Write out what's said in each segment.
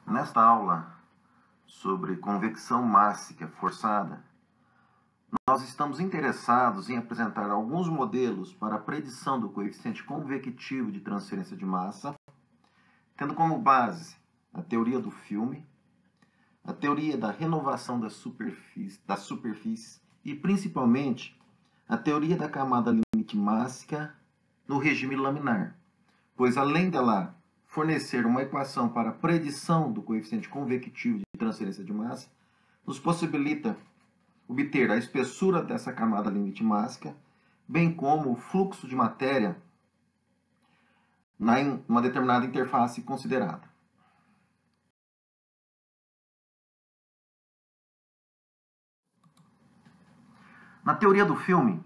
Nesta aula sobre convecção mássica forçada, nós estamos interessados em apresentar alguns modelos para a predição do coeficiente convectivo de transferência de massa, tendo como base a teoria do filme, a teoria da renovação da superfície e, principalmente, a teoria da camada limite mássica no regime laminar, pois além dela fornecer uma equação para a predição do coeficiente convectivo de transferência de massa, nos possibilita obter a espessura dessa camada limite mássica, bem como o fluxo de matéria em uma determinada interface considerada. Na teoria do filme,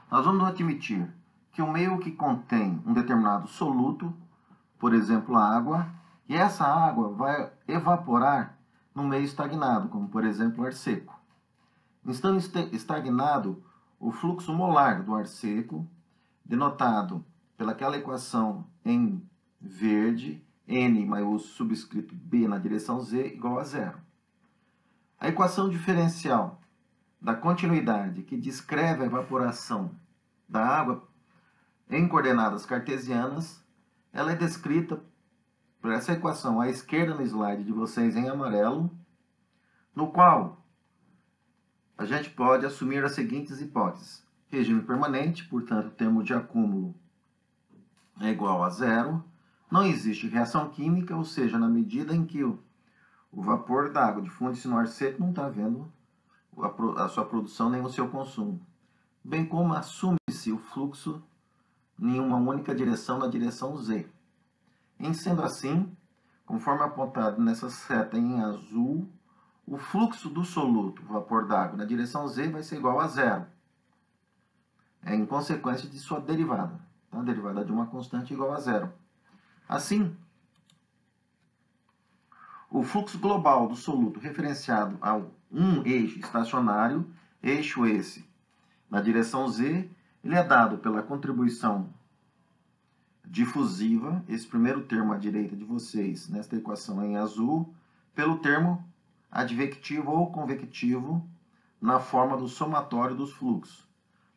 nós vamos admitir que o meio que contém um determinado soluto, por exemplo, a água, e essa água vai evaporar no meio estagnado, como por exemplo o ar seco. Estando estagnado, o fluxo molar do ar seco, denotado pelaquela equação em verde, N maiúsculo subscrito B na direção Z, igual a zero. A equação diferencial da continuidade, que descreve a evaporação da água em coordenadas cartesianas, ela é descrita por essa equação à esquerda no slide de vocês em amarelo, no qual a gente pode assumir as seguintes hipóteses. Regime permanente, portanto, o termo de acúmulo é igual a zero. Não existe reação química, ou seja, na medida em que o vapor d'água difunde-se no ar seco, não está havendo a sua produção nem o seu consumo. Bem como assume-se o fluxo em uma única direção, na direção Z. Em sendo assim, conforme apontado nessa seta em azul, o fluxo do soluto, vapor d'água, na direção Z vai ser igual a zero, em consequência de sua derivada. Tá? A derivada de uma constante igual a zero. Assim, o fluxo global do soluto referenciado a um eixo estacionário, eixo esse na direção Z, ele é dado pela contribuição difusiva, esse primeiro termo à direita de vocês, nesta equação em azul, pelo termo advectivo ou convectivo na forma do somatório dos fluxos.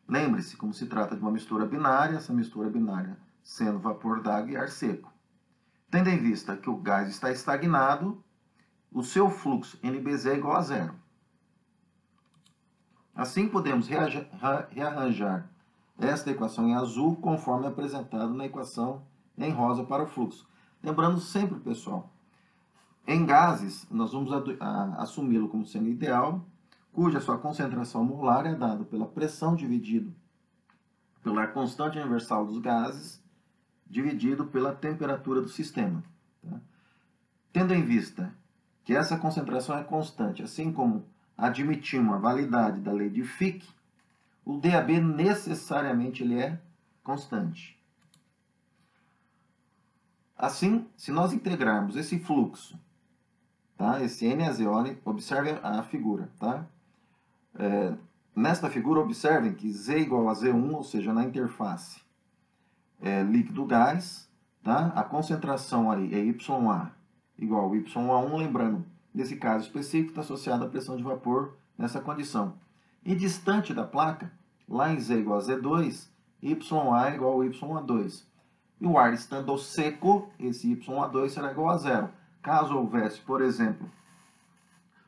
Lembre-se, como se trata de uma mistura binária, essa mistura binária sendo vapor d'água e ar seco. Tendo em vista que o gás está estagnado, o seu fluxo NBZ é igual a zero. Assim, podemos rearranjar esta equação em azul conforme apresentado na equação em rosa para o fluxo. Lembrando sempre, pessoal, em gases, nós vamos assumi-lo como sendo ideal, cuja sua concentração molar é dada pela pressão dividido pela constante universal dos gases, dividido pela temperatura do sistema. Tá? Tendo em vista que essa concentração é constante, assim como admitimos a validade da lei de Fick, o DAB necessariamente ele é constante. Assim, se nós integrarmos esse fluxo, tá? Esse N a Z, observe a figura. Tá? Nesta figura, observem que Z igual a Z1, ou seja, na interface líquido-gás, tá? A concentração aí é YA igual a YA1, lembrando, nesse caso específico, está associada à pressão de vapor nessa condição. E distante da placa, lá em Z igual a Z2, YA igual a YA2. E o ar estando seco, esse YA2 será igual a zero. Caso houvesse, por exemplo,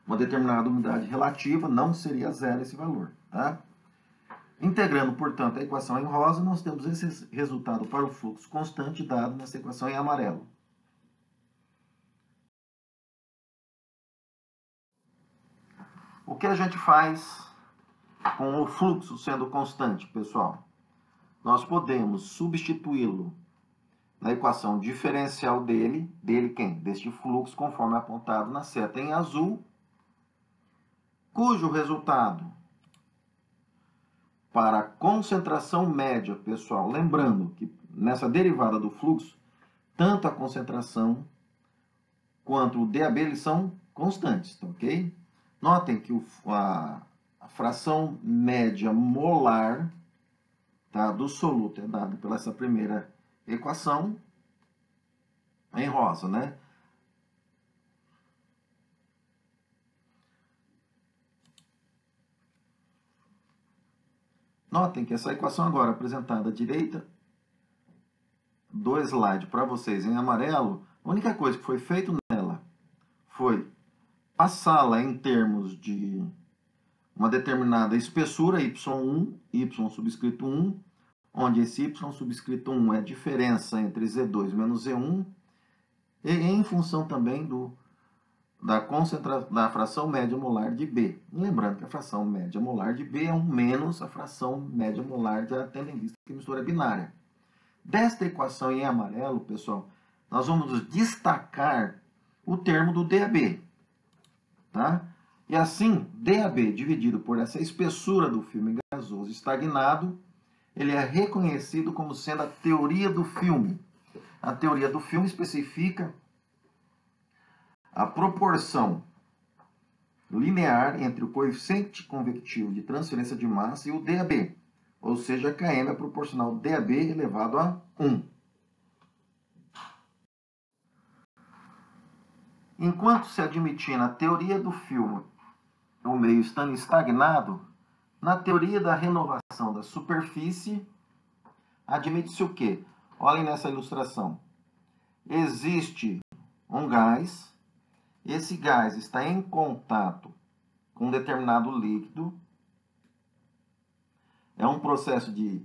uma determinada umidade relativa, não seria zero esse valor. Tá? Integrando, portanto, a equação em rosa, nós temos esse resultado para o fluxo constante dado nessa equação em amarelo. O que a gente faz com o fluxo sendo constante, pessoal? Nós podemos substituí-lo na equação diferencial dele quem? Deste fluxo, conforme apontado na seta em azul, cujo resultado para a concentração média, pessoal, lembrando que nessa derivada do fluxo, tanto a concentração quanto o DAB eles são constantes, tá, ok? Notem que a fração média molar, tá, do soluto é dada pela essa primeira equação em rosa, né? Notem que essa equação agora apresentada à direita do slide para vocês em amarelo, a única coisa que foi feito nela foi passá-la em termos de uma determinada espessura, y1, y subscrito 1, onde esse y subscrito 1 é a diferença entre Z2 menos Z1, e em função também da fração média molar de B. Lembrando que a fração média molar de B é 1 menos a fração média molar da tendo em vista que a mistura é binária. Desta equação em amarelo, pessoal, nós vamos destacar o termo do DAB. Tá? E assim, DAB dividido por essa espessura do filme gasoso estagnado, ele é reconhecido como sendo a teoria do filme. A teoria do filme especifica a proporção linear entre o coeficiente convectivo de transferência de massa e o DAB, ou seja, Km é proporcional DAB elevado a 1. Enquanto se admitir na teoria do filme o meio estando estagnado, na teoria da renovação da superfície, admite-se o quê? Olhem nessa ilustração. Existe um gás, esse gás está em contato com um determinado líquido, é um processo de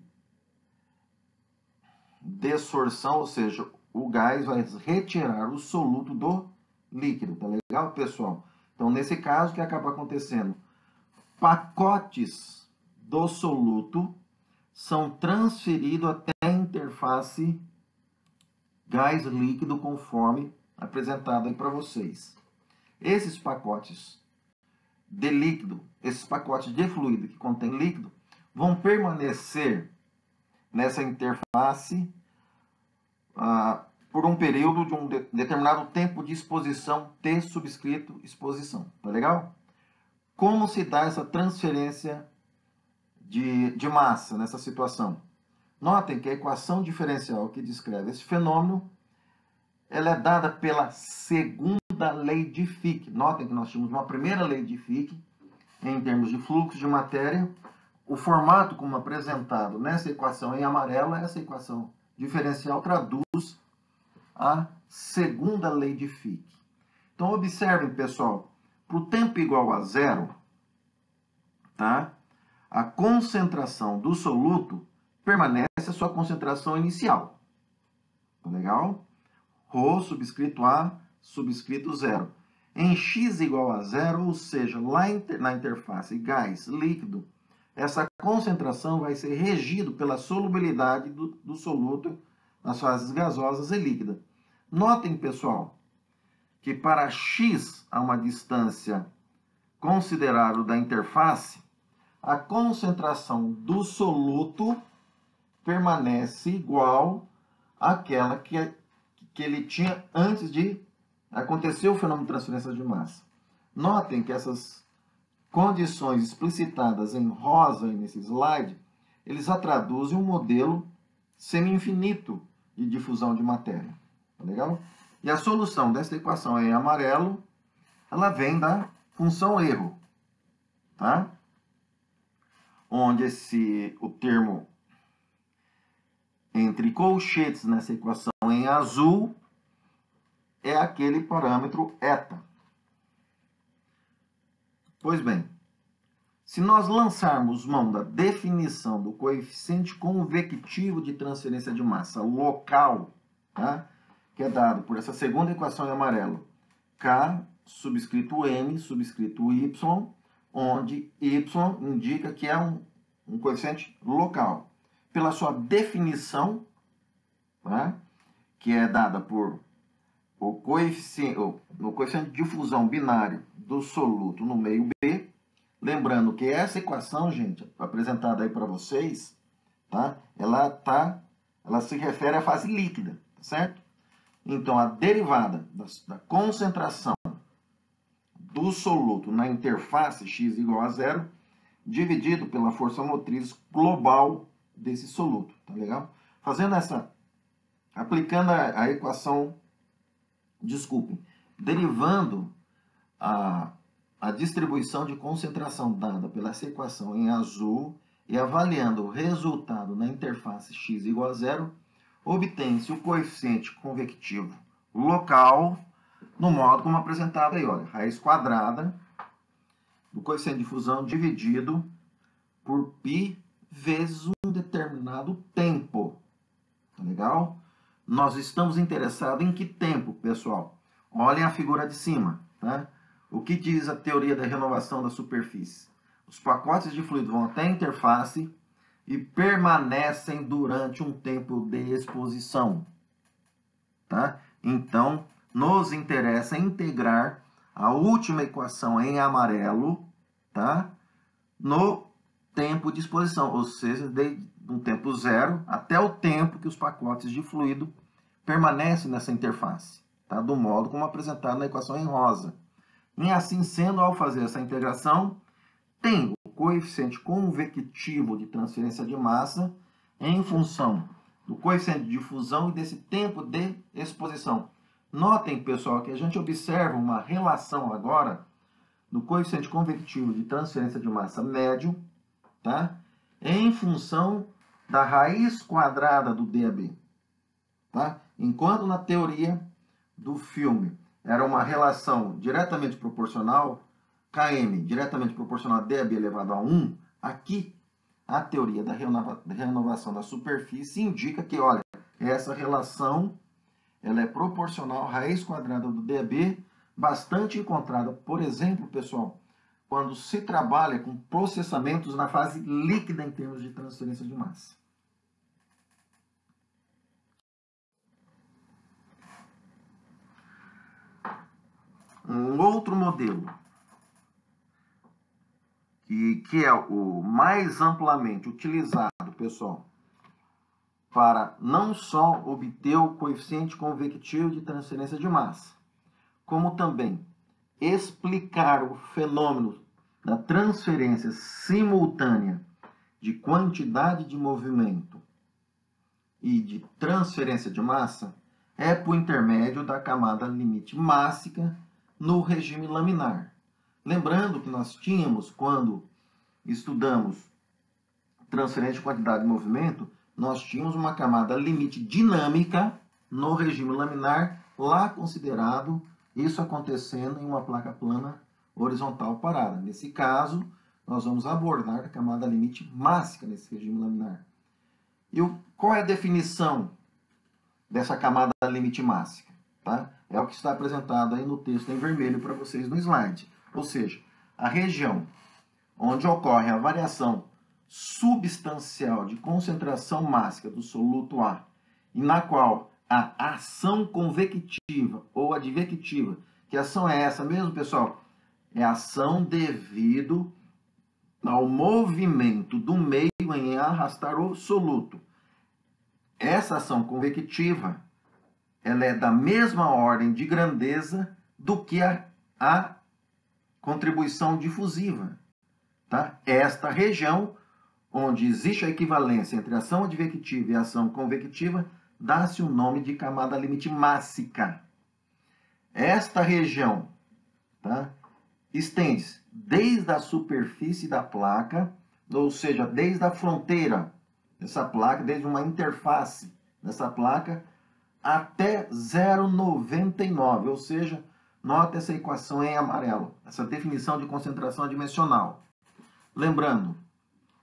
desorção, ou seja, o gás vai retirar o soluto do líquido, tá legal, pessoal? Então, nesse caso, o que acaba acontecendo? Pacotes do soluto são transferidos até a interface gás-líquido, conforme apresentado aí para vocês. Esses pacotes de líquido, esses pacotes de fluido que contém líquido, vão permanecer nessa interface por um período de um determinado tempo de exposição, T subscrito exposição. Tá legal? Como se dá essa transferência de massa nessa situação? Notem que a equação diferencial que descreve esse fenômeno, ela é dada pela segunda lei de Fick. Notem que nós tínhamos uma primeira lei de Fick, em termos de fluxo de matéria. O formato como apresentado nessa equação em amarelo, essa equação diferencial traduz a segunda lei de Fick. Então, observem, pessoal, para o tempo igual a zero, tá? A concentração do soluto permanece a sua concentração inicial. Tá legal? Rho subscrito A subscrito zero. Em x igual a zero, ou seja, lá na interface gás-líquido, essa concentração vai ser regida pela solubilidade do soluto nas fases gasosas e líquida. Notem, pessoal, que para x a uma distância considerável da interface, a concentração do soluto permanece igual àquela que ele tinha antes de acontecer o fenômeno de transferência de massa. Notem que essas condições explicitadas em rosa nesse slide, eles já traduzem um modelo semi-infinito de difusão de matéria. Tá legal? E a solução dessa equação em amarelo, ela vem da função erro, tá? Onde o termo entre colchetes nessa equação em azul é aquele parâmetro eta. Pois bem, se nós lançarmos mão da definição do coeficiente convectivo de transferência de massa local, tá? Que é dado por essa segunda equação em amarelo, K subscrito M subscrito Y, onde Y indica que é um coeficiente local. Pela sua definição, tá? Que é dada por o coeficiente de difusão binário do soluto no meio B. Lembrando que essa equação, gente, apresentada aí para vocês, tá? Ela se refere à fase líquida, tá certo? Então, a derivada da concentração do soluto na interface x igual a zero, dividido pela força motriz global desse soluto, tá legal? Aplicando a equação, derivando a distribuição de concentração dada pela essa equação em azul, e avaliando o resultado na interface x igual a zero, obtém-se o coeficiente convectivo local no modo como apresentado aí, olha, raiz quadrada do coeficiente de difusão dividido por π vezes um determinado tempo. Tá legal? Nós estamos interessados em que tempo, pessoal? Olhem a figura de cima, tá? O que diz a teoria da renovação da superfície? Os pacotes de fluido vão até a interface e permanecem durante um tempo de exposição, tá? Então, nos interessa integrar a última equação em amarelo, tá? No tempo de exposição, ou seja, de um tempo zero até o tempo que os pacotes de fluido permanecem nessa interface, tá? Do modo como apresentado na equação em rosa. E assim sendo, ao fazer essa integração, tem o coeficiente convectivo de transferência de massa em função do coeficiente de difusão e desse tempo de exposição. Notem, pessoal, que a gente observa uma relação agora do coeficiente convectivo de transferência de massa médio, tá? Em função da raiz quadrada do DAB. Tá? Enquanto na teoria do filme era uma relação diretamente proporcional, Km diretamente proporcional a DAB elevado a 1, aqui a teoria da renovação da superfície indica que, olha, essa relação ela é proporcional à raiz quadrada do DAB, bastante encontrada, por exemplo, pessoal, quando se trabalha com processamentos na fase líquida em termos de transferência de massa. Um outro modelo, que é o mais amplamente utilizado, pessoal, para não só obter o coeficiente convectivo de transferência de massa, como também explicar o fenômeno da transferência simultânea de quantidade de movimento e de transferência de massa, é por intermédio da camada limite mássica no regime laminar. Lembrando que nós tínhamos, quando estudamos transferência de quantidade de movimento, nós tínhamos uma camada limite dinâmica no regime laminar, lá considerado isso acontecendo em uma placa plana horizontal parada. Nesse caso, nós vamos abordar a camada limite mássica nesse regime laminar. E qual é a definição dessa camada limite mássica? Tá? É o que está apresentado aí no texto em vermelho para vocês no slide. Ou seja, a região onde ocorre a variação substancial de concentração mássica do soluto A, e na qual a ação convectiva ou advectiva, que ação é essa mesmo, pessoal? É a ação devido ao movimento do meio em arrastar o soluto. Essa ação convectiva, ela é da mesma ordem de grandeza do que a contribuição difusiva. Tá? Esta região, onde existe a equivalência entre a ação advectiva e a ação convectiva, dá-se o nome de camada limite mássica. Esta região, tá, estende-se desde a superfície da placa, ou seja, desde a fronteira dessa placa, desde uma interface dessa placa, até 0,99, ou seja, nota essa equação em amarelo, essa definição de concentração dimensional. Lembrando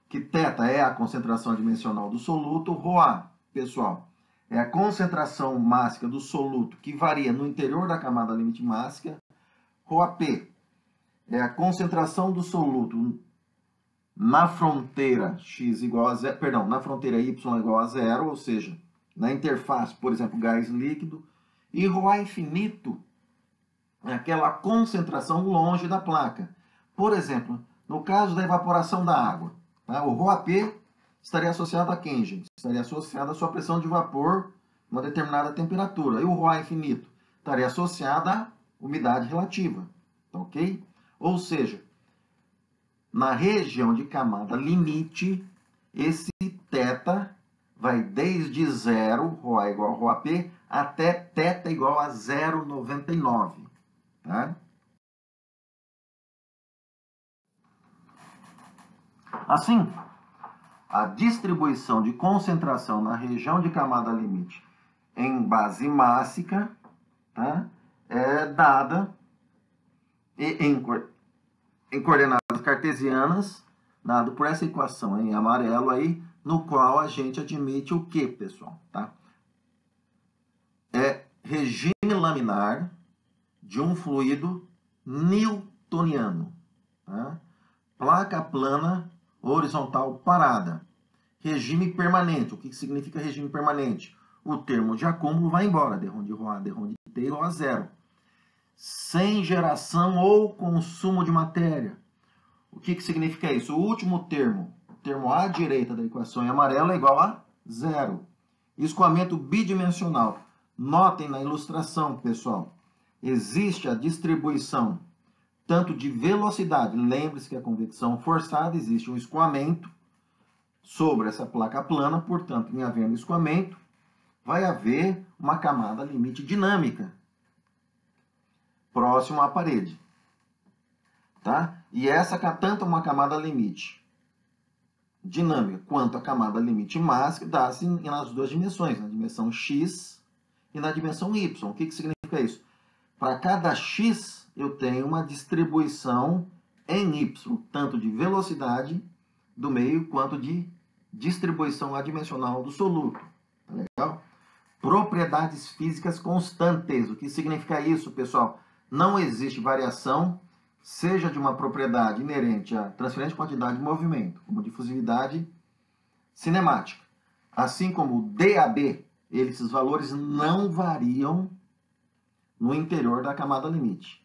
que θ é a concentração dimensional do soluto, ρA, pessoal, é a concentração mássica do soluto que varia no interior da camada limite mássica, ρP é a concentração do soluto na fronteira x igual a zero, perdão, na fronteira y igual a zero, ou seja, na interface, por exemplo, gás líquido, e ρA infinito é aquela concentração longe da placa. Por exemplo, no caso da evaporação da água, tá? O ρAP estaria associado a quem, gente? Estaria associado à sua pressão de vapor uma determinada temperatura. E o ρA infinito estaria associado à umidade relativa, tá ok? Ou seja, na região de camada limite, esse θ vai desde 0, ρA igual a ρAP, até θ igual a 0,99. Tá? Assim, a distribuição de concentração na região de camada limite em base mássica, tá? É dada em coordenadas cartesianas, dado por essa equação em amarelo aí, no qual a gente admite o que, pessoal? Tá? É regime laminar de um fluido newtoniano. Tá? Placa plana horizontal parada. Regime permanente. O que significa regime permanente? O termo de acúmulo vai embora. D-ROM de ρA, D-ROM de T igual a zero. Sem geração ou consumo de matéria. O que significa isso? O último termo, o termo à direita da equação em amarelo é igual a zero. Escoamento bidimensional. Notem na ilustração, pessoal, existe a distribuição tanto de velocidade. Lembre-se que a convecção forçada existe um escoamento sobre essa placa plana, portanto, em havendo escoamento, vai haver uma camada limite dinâmica próximo à parede. Tá? E essa tanto uma camada limite dinâmica quanto a camada limite mássica dá-se nas duas dimensões, na dimensão x e na dimensão y. O que significa isso? Para cada x eu tenho uma distribuição em y, tanto de velocidade do meio quanto de distribuição adimensional do soluto. Tá legal? Propriedades físicas constantes. O que significa isso, pessoal? Não existe variação, seja de uma propriedade inerente à transferência de quantidade de movimento, como difusividade cinemática, assim como o DAB, esses valores não variam no interior da camada limite.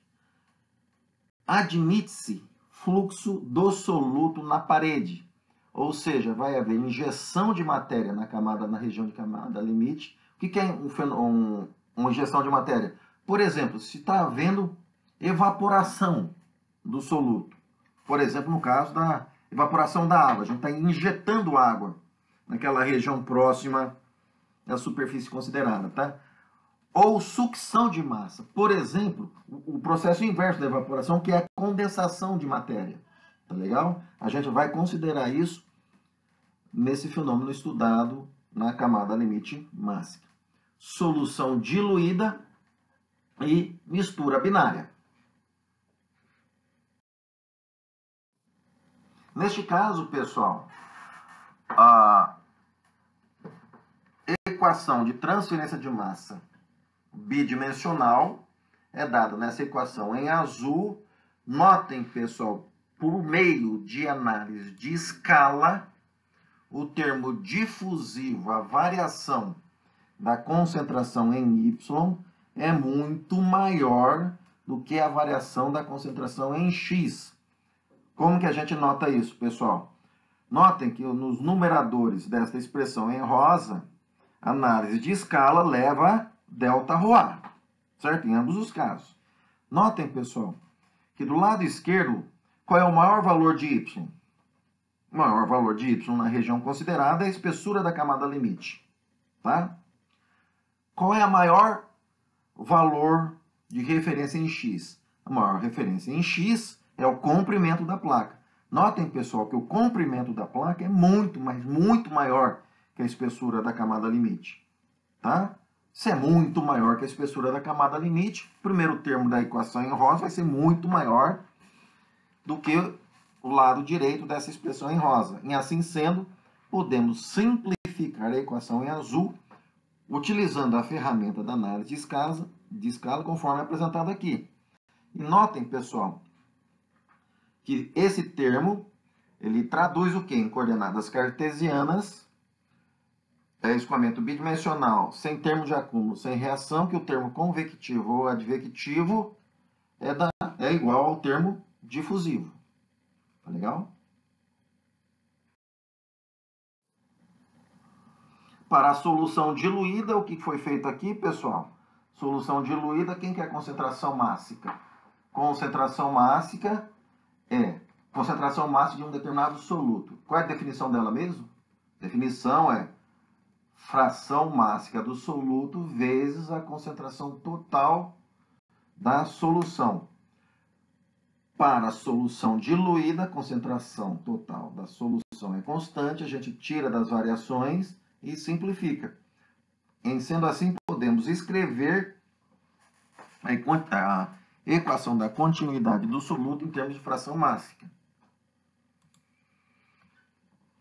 Admite-se fluxo do soluto na parede, ou seja, vai haver injeção de matéria na região de camada limite. O que é uma injeção de matéria? Por exemplo, se está havendo evaporação do soluto, por exemplo, no caso da evaporação da água, a gente está injetando água naquela região próxima da superfície considerada, tá? Ou sucção de massa, por exemplo, o processo inverso da evaporação, que é a condensação de matéria, tá legal? A gente vai considerar isso nesse fenômeno estudado na camada limite mássica. Solução diluída e mistura binária. Neste caso, pessoal, a equação de transferência de massa bidimensional é dada nessa equação em azul. Notem, pessoal, por meio de análise de escala, o termo difusivo, a variação da concentração em Y, é muito maior do que a variação da concentração em X. Como que a gente nota isso, pessoal? Notem que nos numeradores desta expressão em rosa, a análise de escala leva a ΔρA, certo? Em ambos os casos. Notem, pessoal, que do lado esquerdo, qual é o maior valor de Y? O maior valor de Y na região considerada é a espessura da camada limite. Tá? Qual é a maior valor de referência em X? A maior referência em X é o comprimento da placa. Notem, pessoal, que o comprimento da placa é muito maior que a espessura da camada limite. Tá? Se é muito maior que a espessura da camada limite, o primeiro termo da equação em rosa vai ser muito maior do que o lado direito dessa expressão em rosa. E assim sendo, podemos simplificar a equação em azul utilizando a ferramenta da análise de escala conforme apresentado aqui. E notem, pessoal, que esse termo ele traduz o quê? Em coordenadas cartesianas, escoamento bidimensional, sem termo de acúmulo, sem reação, que o termo convectivo ou advectivo é igual ao termo difusivo. Tá legal? Para a solução diluída, o que foi feito aqui, pessoal? Solução diluída, quem quer concentração mássica? Concentração mássica é concentração mássica de um determinado soluto. Qual é a definição dela mesmo? Definição é fração mássica do soluto vezes a concentração total da solução. Para a solução diluída, a concentração total da solução é constante, a gente tira das variações e simplifica. Sendo assim, podemos escrever a equação da continuidade do soluto em termos de fração mássica.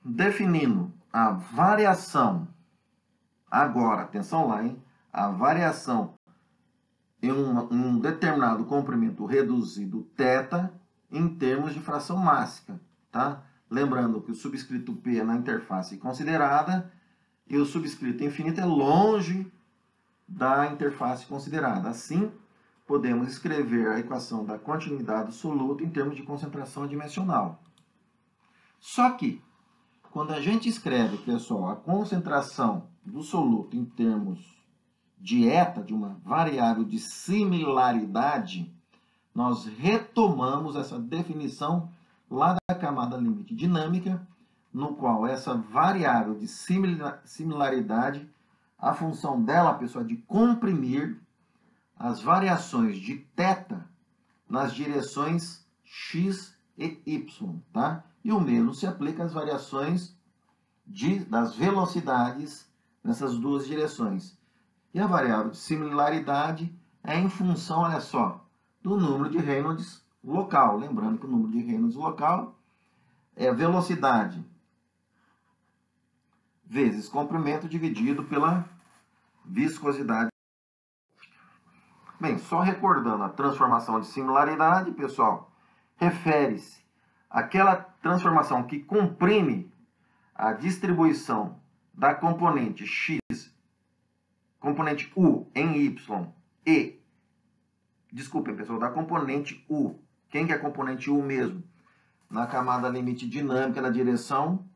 Definindo a variação, agora, atenção lá, hein? A variação em um determinado comprimento reduzido θ em termos de fração mássica, tá? Lembrando que o subscrito P é na interface considerada e o subscrito infinito é longe da interface considerada. Assim, podemos escrever a equação da continuidade do soluto em termos de concentração dimensional. Só que, quando a gente escreve, pessoal, a concentração do soluto em termos de eta, de uma variável de similaridade, nós retomamos essa definição lá da camada limite dinâmica, no qual essa variável de similaridade, a função dela, pessoal, é de comprimir as variações de θ nas direções x e y, tá? E o mesmo se aplica às variações das velocidades nessas duas direções. E a variável de similaridade é em função, olha só, do número de Reynolds local. Lembrando que o número de Reynolds local é a velocidade vezes comprimento dividido pela viscosidade. Bem, só recordando a transformação de similaridade, pessoal, refere-se àquela transformação que comprime a distribuição da componente x, componente u em y e, desculpem, pessoal, da componente u. Quem que é a componente u mesmo? Na camada limite dinâmica na direção,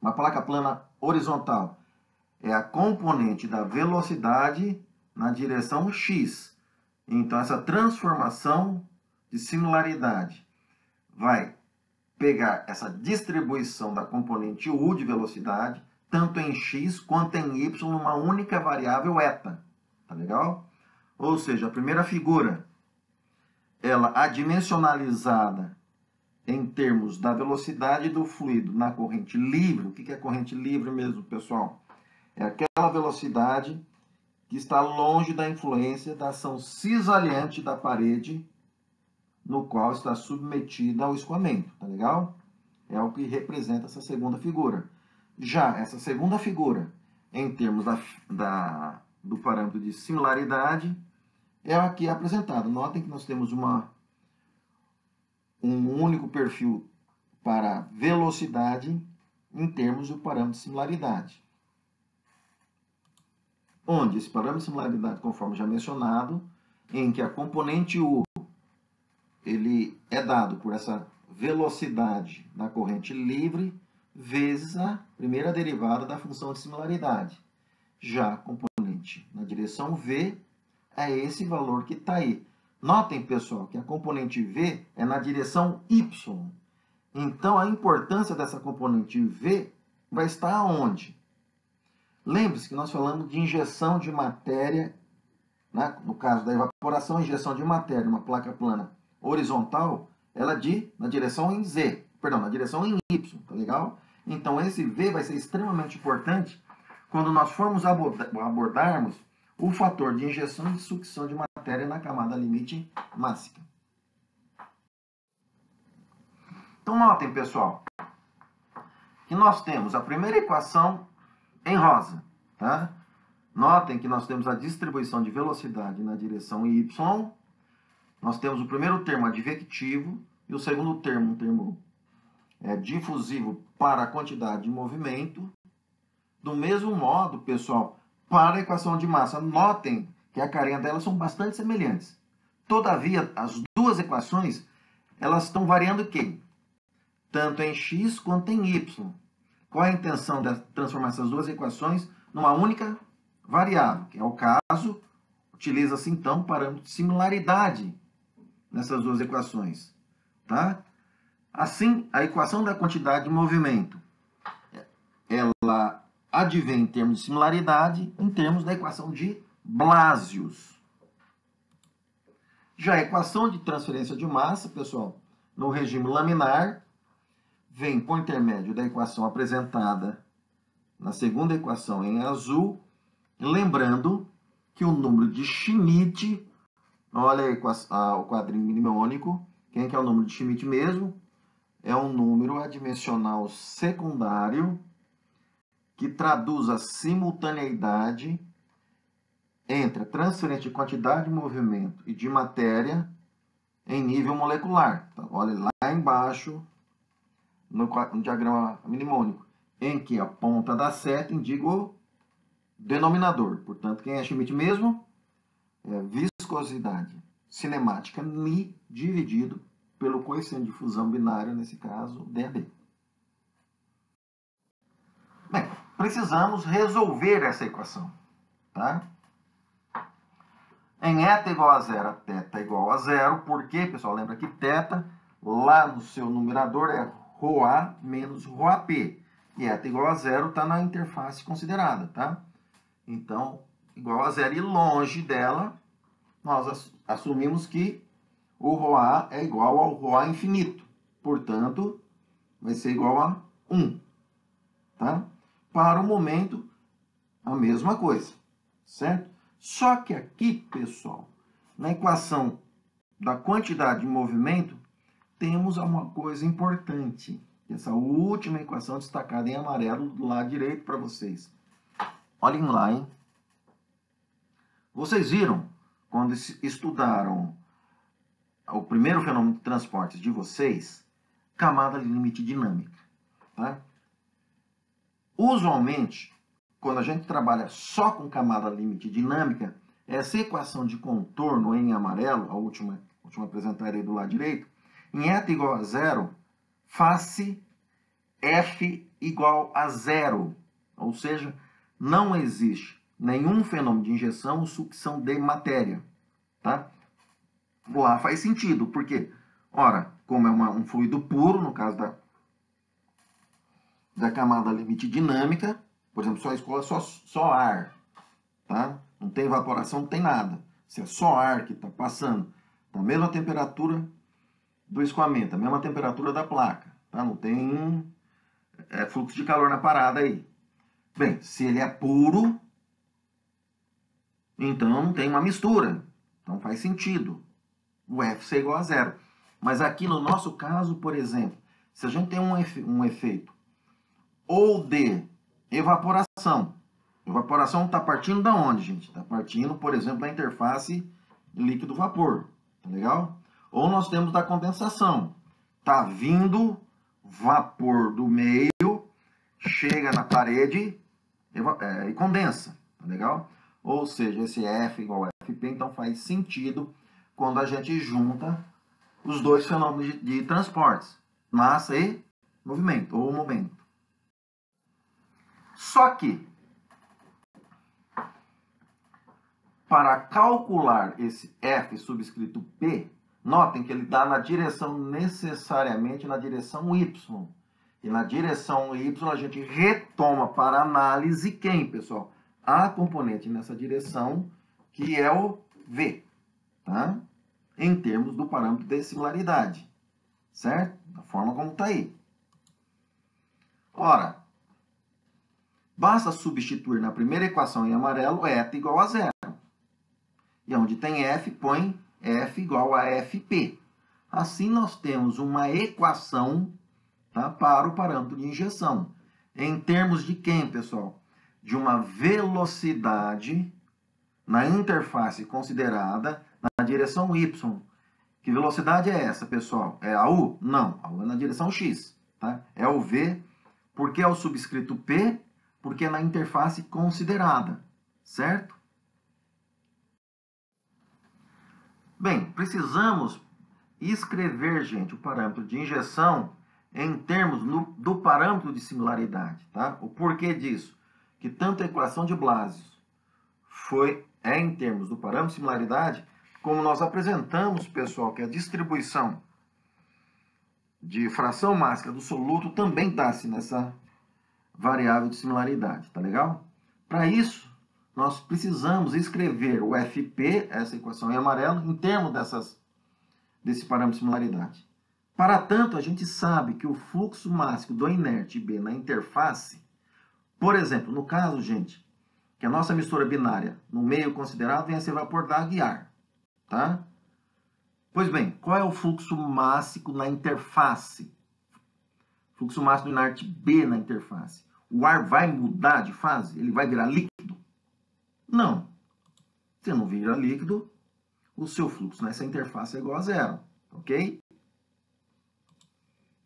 uma placa plana horizontal. É a componente da velocidade na direção x. Então, essa transformação de similaridade vai pegar essa distribuição da componente u de velocidade, tanto em x quanto em y, numa única variável eta. Tá legal? Ou seja, a primeira figura, ela adimensionalizada em termos da velocidade do fluido na corrente livre. O que é corrente livre mesmo, pessoal? É aquela velocidade que está longe da influência da ação cisalhante da parede no qual está submetida ao escoamento, tá legal? É o que representa essa segunda figura. Já essa segunda figura, em termos do parâmetro de similaridade, é aqui apresentada. Notem que nós temos um único perfil para velocidade em termos do parâmetro de similaridade. Onde esse parâmetro de similaridade, conforme já mencionado, em que a componente U ele é dado por essa velocidade da corrente livre vezes a primeira derivada da função de similaridade. Já a componente na direção V é esse valor que está aí. Notem, pessoal, que a componente V é na direção Y. Então, a importância dessa componente V vai estar onde? Lembre-se que nós falamos de injeção de matéria, né? No caso da evaporação, injeção de matéria numa placa plana horizontal, ela na direção em Z, perdão, na direção em Y, tá legal? Então, esse V vai ser extremamente importante quando nós formos abordarmos o fator de injeção e de sucção de matéria na camada limite mássica. Então, notem, pessoal, que nós temos a primeira equação em rosa, tá? Notem que nós temos a distribuição de velocidade na direção Y. Nós temos o primeiro termo advectivo e o segundo termo, um termo difusivo para a quantidade de movimento. Do mesmo modo, pessoal, para a equação de massa, notem que a carinha delas são bastante semelhantes. Todavia, as duas equações, elas estão variando quem? Tanto em x quanto em y. Qual é a intenção de transformar essas duas equações numa única variável? Que é o caso, utiliza-se então o parâmetro de similaridade nessas duas equações. Tá? Assim, a equação da quantidade de movimento, ela advém em termos de similaridade, em termos da equação de Blasius. Já a equação de transferência de massa, pessoal, no regime laminar, vem por intermédio da equação apresentada na segunda equação em azul, lembrando que o número de Schmidt, olha o quadrinho mnemônico, quem que é o número de Schmidt mesmo? É um número adimensional secundário que traduz a simultaneidade entre a transferência de quantidade de movimento e de matéria em nível molecular. Então, olha lá embaixo no diagrama mnemônico, em que a ponta da seta indica o denominador. Portanto, quem é Schmidt mesmo? É viscosidade cinemática μ dividido pelo coeficiente de fusão binário, nesse caso, DAB. Bem, precisamos resolver essa equação, tá? Em eta igual a zero, θ igual a zero. Por quê, pessoal? Lembra que θ, lá no seu numerador, é ρA menos ρP. E eta igual a zero está na interface considerada, tá? Então, igual a zero, e longe dela, nós assumimos que o ρA é igual ao ρA infinito. Portanto, vai ser igual a 1. Tá? Para o momento, a mesma coisa. Certo? Só que aqui, pessoal, na equação da quantidade de movimento, temos uma coisa importante. Essa última equação destacada em amarelo do lado direito para vocês. Olhem lá, hein? Vocês viram, quando estudaram o primeiro fenômeno de transportes de vocês, camada limite dinâmica. Tá? Usualmente, quando a gente trabalha só com camada limite dinâmica, essa equação de contorno em amarelo, a última apresentada aí do lado direito, em eta igual a zero, face F igual a zero. Ou seja, não existe nenhum fenômeno de injeção ou sucção de matéria. Tá? Lá faz sentido, porque, ora, como é um fluido puro, no caso da camada limite dinâmica, por exemplo, só escola só ar, tá? Não tem evaporação, não tem nada. Se é só ar que está passando, tá a mesma temperatura do escoamento, a mesma temperatura da placa, tá? Não tem fluxo de calor na parada aí. Bem, se ele é puro, então não tem uma mistura, então faz sentido o F ser igual a zero. Mas aqui no nosso caso, por exemplo, se a gente tem um efeito ou de evaporação. Evaporação está partindo da onde, gente? Está partindo, por exemplo, da interface líquido-vapor. Tá legal? Ou nós temos da condensação. Está vindo vapor do meio, chega na parede e condensa. Tá legal? Ou seja, esse F igual a FP, então faz sentido quando a gente junta os dois fenômenos de transportes. Massa e movimento, ou momento. Só que, para calcular esse F subscrito P, notem que ele dá na direção, necessariamente na direção Y. E na direção Y a gente retoma para análise quem, pessoal? A componente nessa direção, que é o V, tá? Em termos do parâmetro de similaridade, certo? Da forma como está aí. Ora, basta substituir na primeira equação em amarelo eta igual a zero. E onde tem F, põe F igual a FP. Assim, nós temos uma equação, tá, para o parâmetro de injeção. Em termos de quem, pessoal? De uma velocidade na interface considerada na direção Y. Que velocidade é essa, pessoal? É a U? Não, a U é na direção X. Tá? É o V, porque é o subscrito P, porque é na interface considerada, certo? Bem, precisamos escrever, gente, o parâmetro de injeção em termos do parâmetro de similaridade, tá? O porquê disso? Que tanto a equação de Blasius é em termos do parâmetro de similaridade, como nós apresentamos, pessoal, que a distribuição de fração máxima do soluto também dá-se nessa variável de similaridade, tá legal? Para isso, nós precisamos escrever o FP, essa equação em amarelo, em termos desse parâmetro de similaridade. Para tanto, a gente sabe que o fluxo máximo do inerte B na interface, por exemplo, no caso, gente, que a nossa mistura binária no meio considerado venha a ser vapor d'água e ar, tá? Pois bem, qual é o fluxo máximo na interface? Fluxo máximo do inerte B na interface. O ar vai mudar de fase? Ele vai virar líquido? Não. Se não vira líquido, o seu fluxo nessa interface é igual a zero, ok?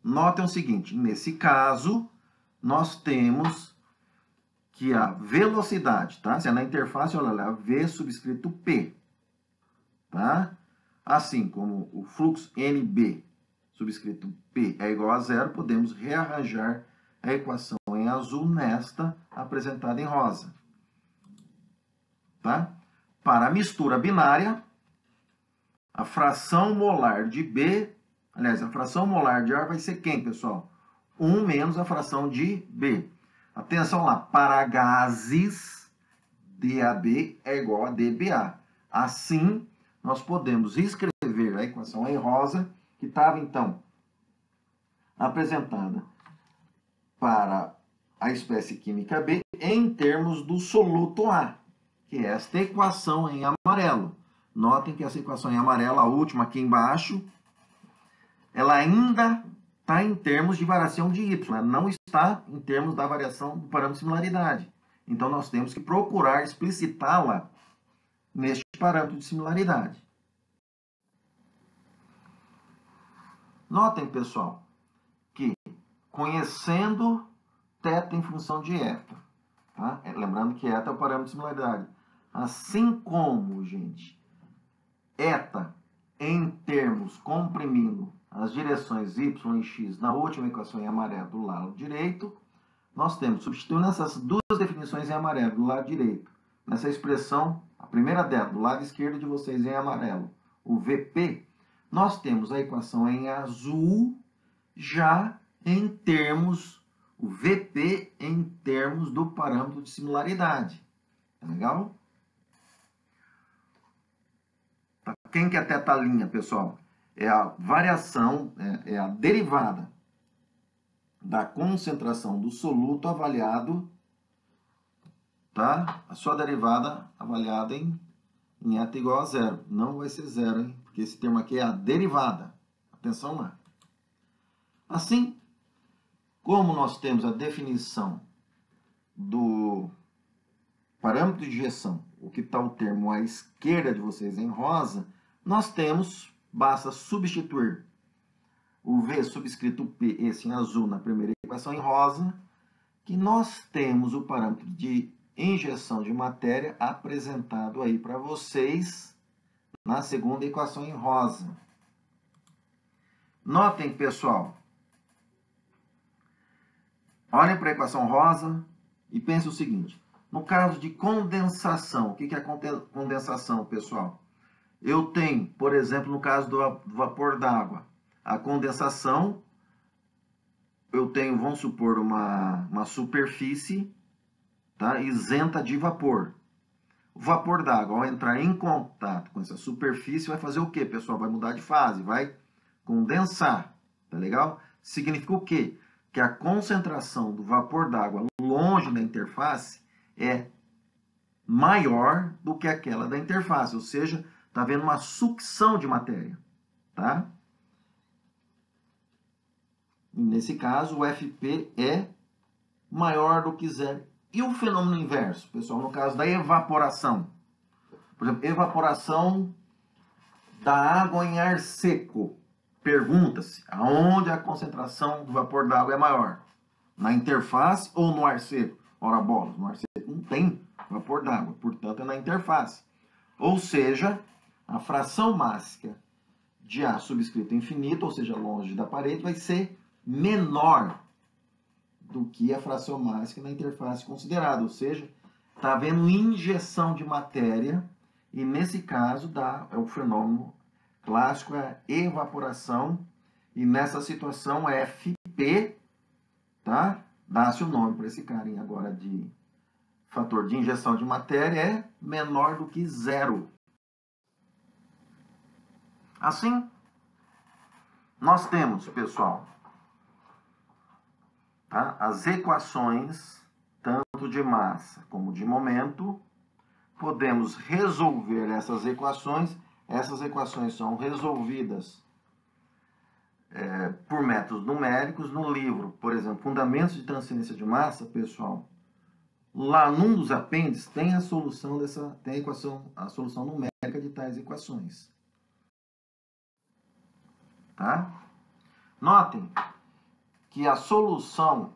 Notem o seguinte, nesse caso, nós temos que a velocidade, tá? Se é na interface, olha lá, V subscrito P, tá? Assim como o fluxo NB subscrito P é igual a zero, podemos rearranjar a equação em azul nesta apresentada em rosa, tá? Para a mistura binária, a fração molar de B, aliás, a fração molar de ar vai ser quem, pessoal? 1 menos a fração de B. Atenção lá, para gases, DAB é igual a DBA. Assim, nós podemos escrever a equação em rosa, que estava, então, apresentada para a espécie química B em termos do soluto A, que é esta equação em amarelo. Notem que essa equação em amarelo, a última aqui embaixo, ela ainda está em termos de variação de y, ela não está em termos da variação do parâmetro de similaridade. Então, nós temos que procurar explicitá-la neste parâmetro de similaridade. Notem, pessoal, que conhecendo θ em função de eta, tá? Lembrando que eta é o parâmetro de similaridade. Assim como, gente, eta em termos comprimindo as direções y e x na última equação em amarelo do lado direito, nós temos, substituindo essas duas definições em amarelo do lado direito, nessa expressão, a primeira dela, do lado esquerdo de vocês em amarelo, o VP, nós temos a equação em azul já em termos, o VP em termos do parâmetro de similaridade. Tá legal? Quem que é θ', pessoal? É a variação, é a derivada da concentração do soluto avaliado, tá? A sua derivada avaliada em eta igual a zero. Não vai ser zero, hein? Porque esse termo aqui é a derivada. Atenção lá. Assim, como nós temos a definição do parâmetro de injeção, o que está o termo à esquerda de vocês em rosa, nós temos, basta substituir o V subscrito P, esse em azul, na primeira equação em rosa, que nós temos o parâmetro de injeção de matéria apresentado aí para vocês na segunda equação em rosa. Notem, pessoal, olhem para a equação rosa e pensem o seguinte. No caso de condensação, o que é condensação, pessoal? Eu tenho, por exemplo, no caso do vapor d'água, a condensação, eu tenho, vamos supor, uma superfície, tá, isenta de vapor. O vapor d'água, ao entrar em contato com essa superfície, vai fazer o quê, pessoal? Vai mudar de fase, vai condensar, tá legal? Significa o quê? Que a concentração do vapor d'água longe da interface é maior do que aquela da interface, ou seja, está havendo uma sucção de matéria, tá? E nesse caso, o FP é maior do que zero. E o fenômeno inverso, pessoal, no caso da evaporação? Por exemplo, evaporação da água em ar seco. Pergunta-se, aonde a concentração do vapor d'água é maior? Na interface ou no ar seco? Ora, bolas, no ar seco não tem vapor d'água, portanto é na interface. Ou seja, a fração máxima de A subscrito infinito, ou seja, longe da parede, vai ser menor do que a fração máxima na interface considerada. Ou seja, está havendo injeção de matéria e, nesse caso, é o fenômeno clássico, é a evaporação. E nessa situação, FP, tá? Dá-se o nome para esse carinha agora de fator de injeção de matéria, é menor do que zero. Assim, nós temos, pessoal, tá? As equações, tanto de massa como de momento. Podemos resolver essas equações. Essas equações são resolvidas por métodos numéricos. No livro, por exemplo, Fundamentos de Transferência de Massa, pessoal, lá num dos apêndices tem a solução tem a solução numérica de tais equações. Tá? Notem que a solução,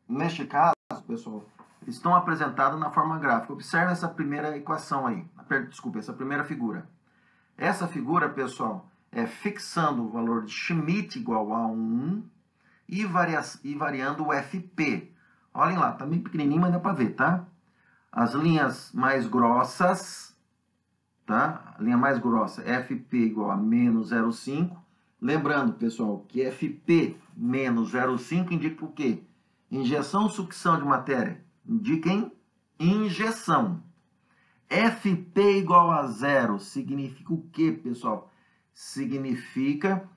neste caso, pessoal, estão apresentadas na forma gráfica. Observe essa primeira equação aí. Desculpe, essa primeira figura. Essa figura, pessoal, é fixando o valor de Schmidt igual a 1 e variando o FP. Olhem lá, tá bem pequenininho, mas dá para ver, tá? As linhas mais grossas, tá? A linha mais grossa, FP igual a menos 0,5. Lembrando, pessoal, que FP menos 0,5 indica o quê? Injeção ou sucção de matéria? Indica em injeção. FP igual a 0 significa o quê, pessoal? Significa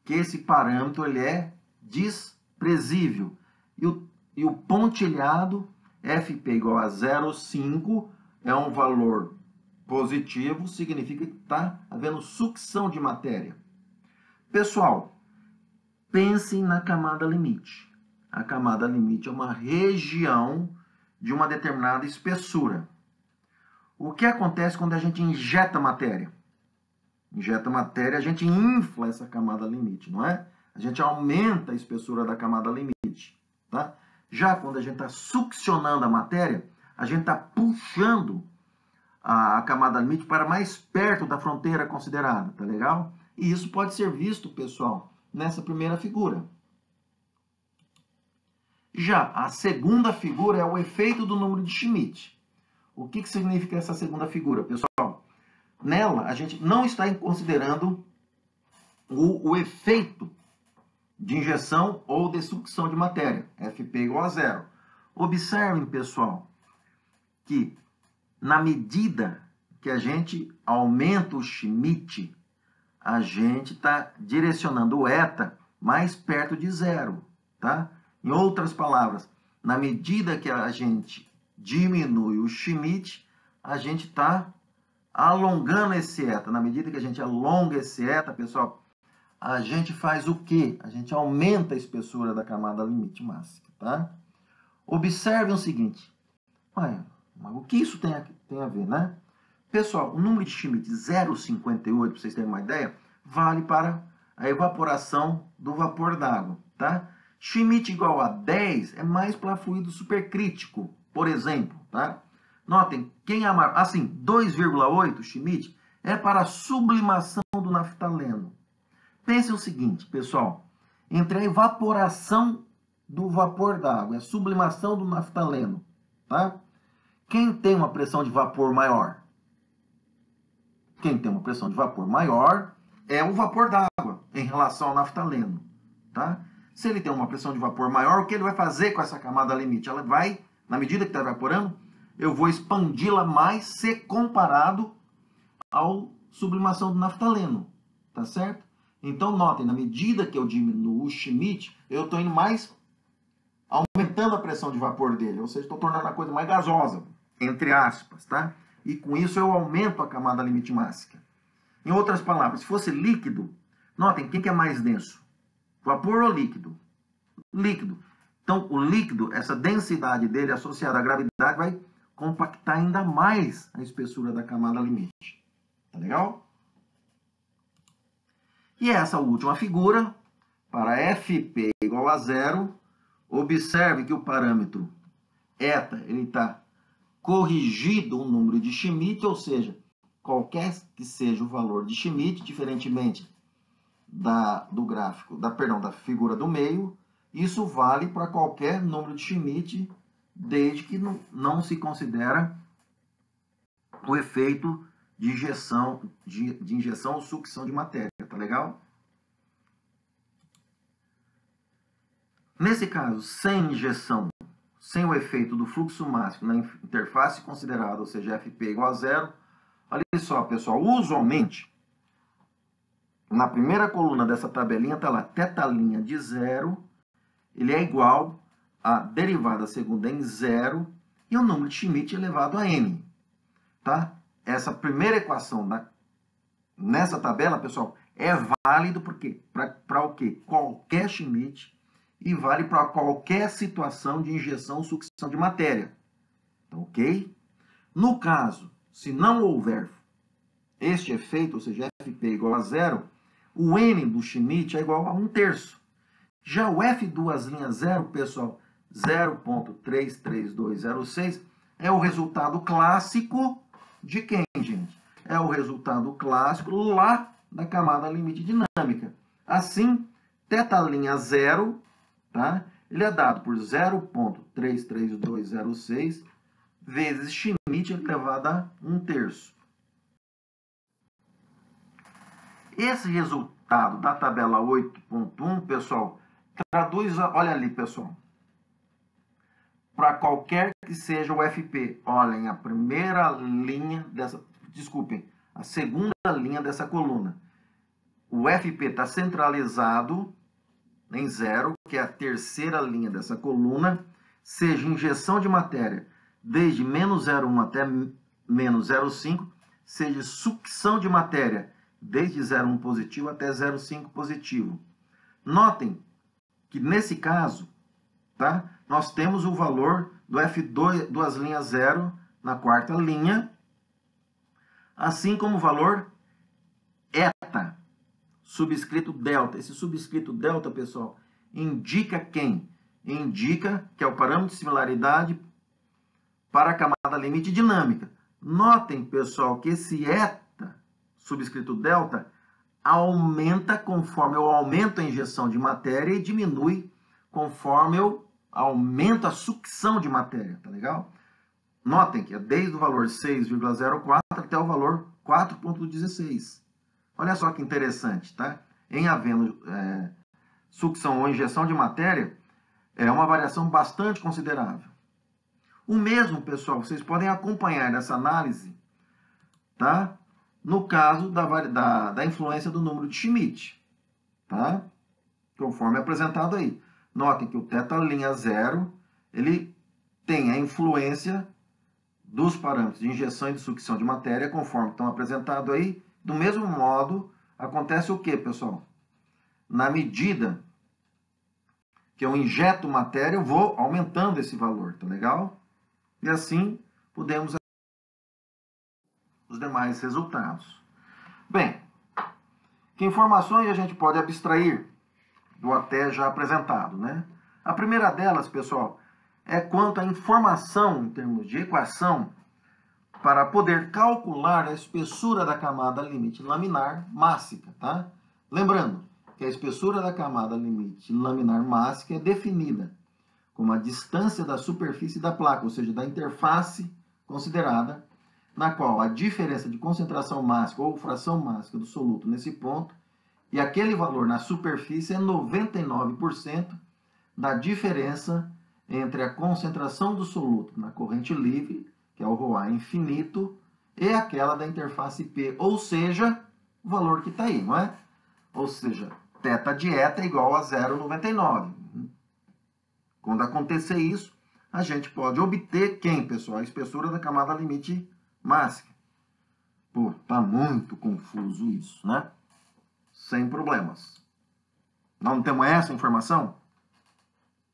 que esse parâmetro ele é desprezível. E o pontilhado, FP igual a 0,5, é um valor positivo, significa que está havendo sucção de matéria. Pessoal, pensem na camada limite. A camada limite é uma região de uma determinada espessura. O que acontece quando a gente injeta matéria? Injeta matéria, a gente infla essa camada limite, não é? A gente aumenta a espessura da camada limite, tá? Já quando a gente está succionando a matéria, a gente está puxando a camada limite para mais perto da fronteira considerada, tá legal? E isso pode ser visto, pessoal, nessa primeira figura. Já a segunda figura é o efeito do número de Schmidt. O que significa essa segunda figura, pessoal? Nela, a gente não está considerando o efeito de injeção ou de sucção de matéria, FP igual a 0. Observem, pessoal, que na medida que a gente aumenta o Schmidt, a gente está direcionando o eta mais perto de 0, tá? Em outras palavras, na medida que a gente diminui o Schmidt, a gente está alongando esse eta. Na medida que a gente alonga esse eta, pessoal, a gente faz o quê? A gente aumenta a espessura da camada limite máxima, tá? Observem o seguinte. Mas o que isso tem a ver, né? Pessoal, o número de Schmidt 0,58, para vocês terem uma ideia, vale para a evaporação do vapor d'água, tá? Schmidt igual a 10 é mais para fluido supercrítico, por exemplo, tá? Notem, quem ama, assim, 2,8 Schmidt é para a sublimação do naftaleno. Pense o seguinte, pessoal, entre a evaporação do vapor d'água e a sublimação do naftaleno, tá? Quem tem uma pressão de vapor maior? Quem tem uma pressão de vapor maior é o vapor d'água em relação ao naftaleno, tá? Se ele tem uma pressão de vapor maior, o que ele vai fazer com essa camada limite? Ela vai, na medida que está evaporando, eu vou expandi-la mais se comparado à sublimação do naftaleno, tá certo? Então, notem, na medida que eu diminuo o Schmidt, eu estou indo mais, aumentando a pressão de vapor dele, ou seja, estou tornando a coisa mais gasosa, entre aspas, tá? E com isso eu aumento a camada limite máxima. Em outras palavras, se fosse líquido, notem, quem que é mais denso? Vapor ou líquido? Líquido. Então, o líquido, essa densidade dele associada à gravidade vai compactar ainda mais a espessura da camada limite. Tá legal? E essa última figura, para FP igual a 0, observe que o parâmetro eta ele está corrigido o número de Schmidt, ou seja, qualquer que seja o valor de Schmidt, diferentemente do gráfico, da figura do meio, isso vale para qualquer número de Schmidt, desde que não se considera o efeito de injeção ou sucção de matéria, tá legal? Nesse caso, sem injeção, sem o efeito do fluxo máximo na interface considerada, ou seja, FP igual a 0, olha só, pessoal, usualmente, na primeira coluna dessa tabelinha está lá, θ' de 0, ele é igual a derivada segunda em 0 e o número de Schmidt elevado a n. Tá? Essa primeira equação nessa tabela, pessoal, é válido para o quê? Qualquer Schmidt e vale para qualquer situação de injeção ou sucção de matéria. Então, ok? No caso, se não houver este efeito, ou seja, Fp igual a 0, o n do Schmidt é igual a 1/3. Já o F2'0, pessoal, 0,33206, é o resultado clássico de quem, gente? É o resultado clássico lá da camada limite dinâmica. Assim, θ'0, tá? Ele é dado por 0,33206 vezes Schmidt elevado a 1/3. Esse resultado da tabela 8.1, pessoal, traduz, olha ali, pessoal, para qualquer que seja o FP. Olhem, a primeira linha dessa, desculpem, a segunda linha dessa coluna. O FP está centralizado em 0, que é a terceira linha dessa coluna, seja injeção de matéria desde menos 0,1 até menos 0,5, seja sucção de matéria desde 0,1 positivo até 0,5 positivo. Notem que nesse caso, tá, nós temos o valor do F2'0 na quarta linha, assim como o valor eta, subscrito delta. Esse subscrito delta, pessoal, indica quem? Indica que é o parâmetro de similaridade para a camada limite dinâmica. Notem, pessoal, que esse eta, subscrito delta, aumenta conforme eu aumento a injeção de matéria e diminui conforme eu aumento a sucção de matéria, tá legal? Notem que é desde o valor 6,04 até o valor 4,16. Olha só que interessante, tá? Em havendo sucção ou injeção de matéria, é uma variação bastante considerável. O mesmo, pessoal, vocês podem acompanhar essa análise, tá? No caso da influência do número de Schmidt, tá? Conforme apresentado aí. Notem que o θ'0, ele tem a influência dos parâmetros de injeção e de sucção de matéria, conforme estão apresentados aí. Do mesmo modo, acontece o que, pessoal? Na medida que eu injeto matéria, eu vou aumentando esse valor, tá legal? E assim, podemos os demais resultados. Bem, que informações a gente pode abstrair do até já apresentado, né? A primeira delas, pessoal, é quanto à informação em termos de equação para poder calcular a espessura da camada limite laminar mássica, tá? Lembrando que a espessura da camada limite laminar mássica é definida como a distância da superfície da placa, ou seja, da interface considerada, na qual a diferença de concentração mássica ou fração mássica do soluto nesse ponto e aquele valor na superfície é 99% da diferença entre a concentração do soluto na corrente livre, que é o ρA infinito, e aquela da interface P, ou seja, o valor que está aí, não é? Ou seja, θ de eta é igual a 0,99. Quando acontecer isso, a gente pode obter quem, pessoal? A espessura da camada limite mássica. Pô, tá muito confuso isso, né? Sem problemas. Não temos essa informação?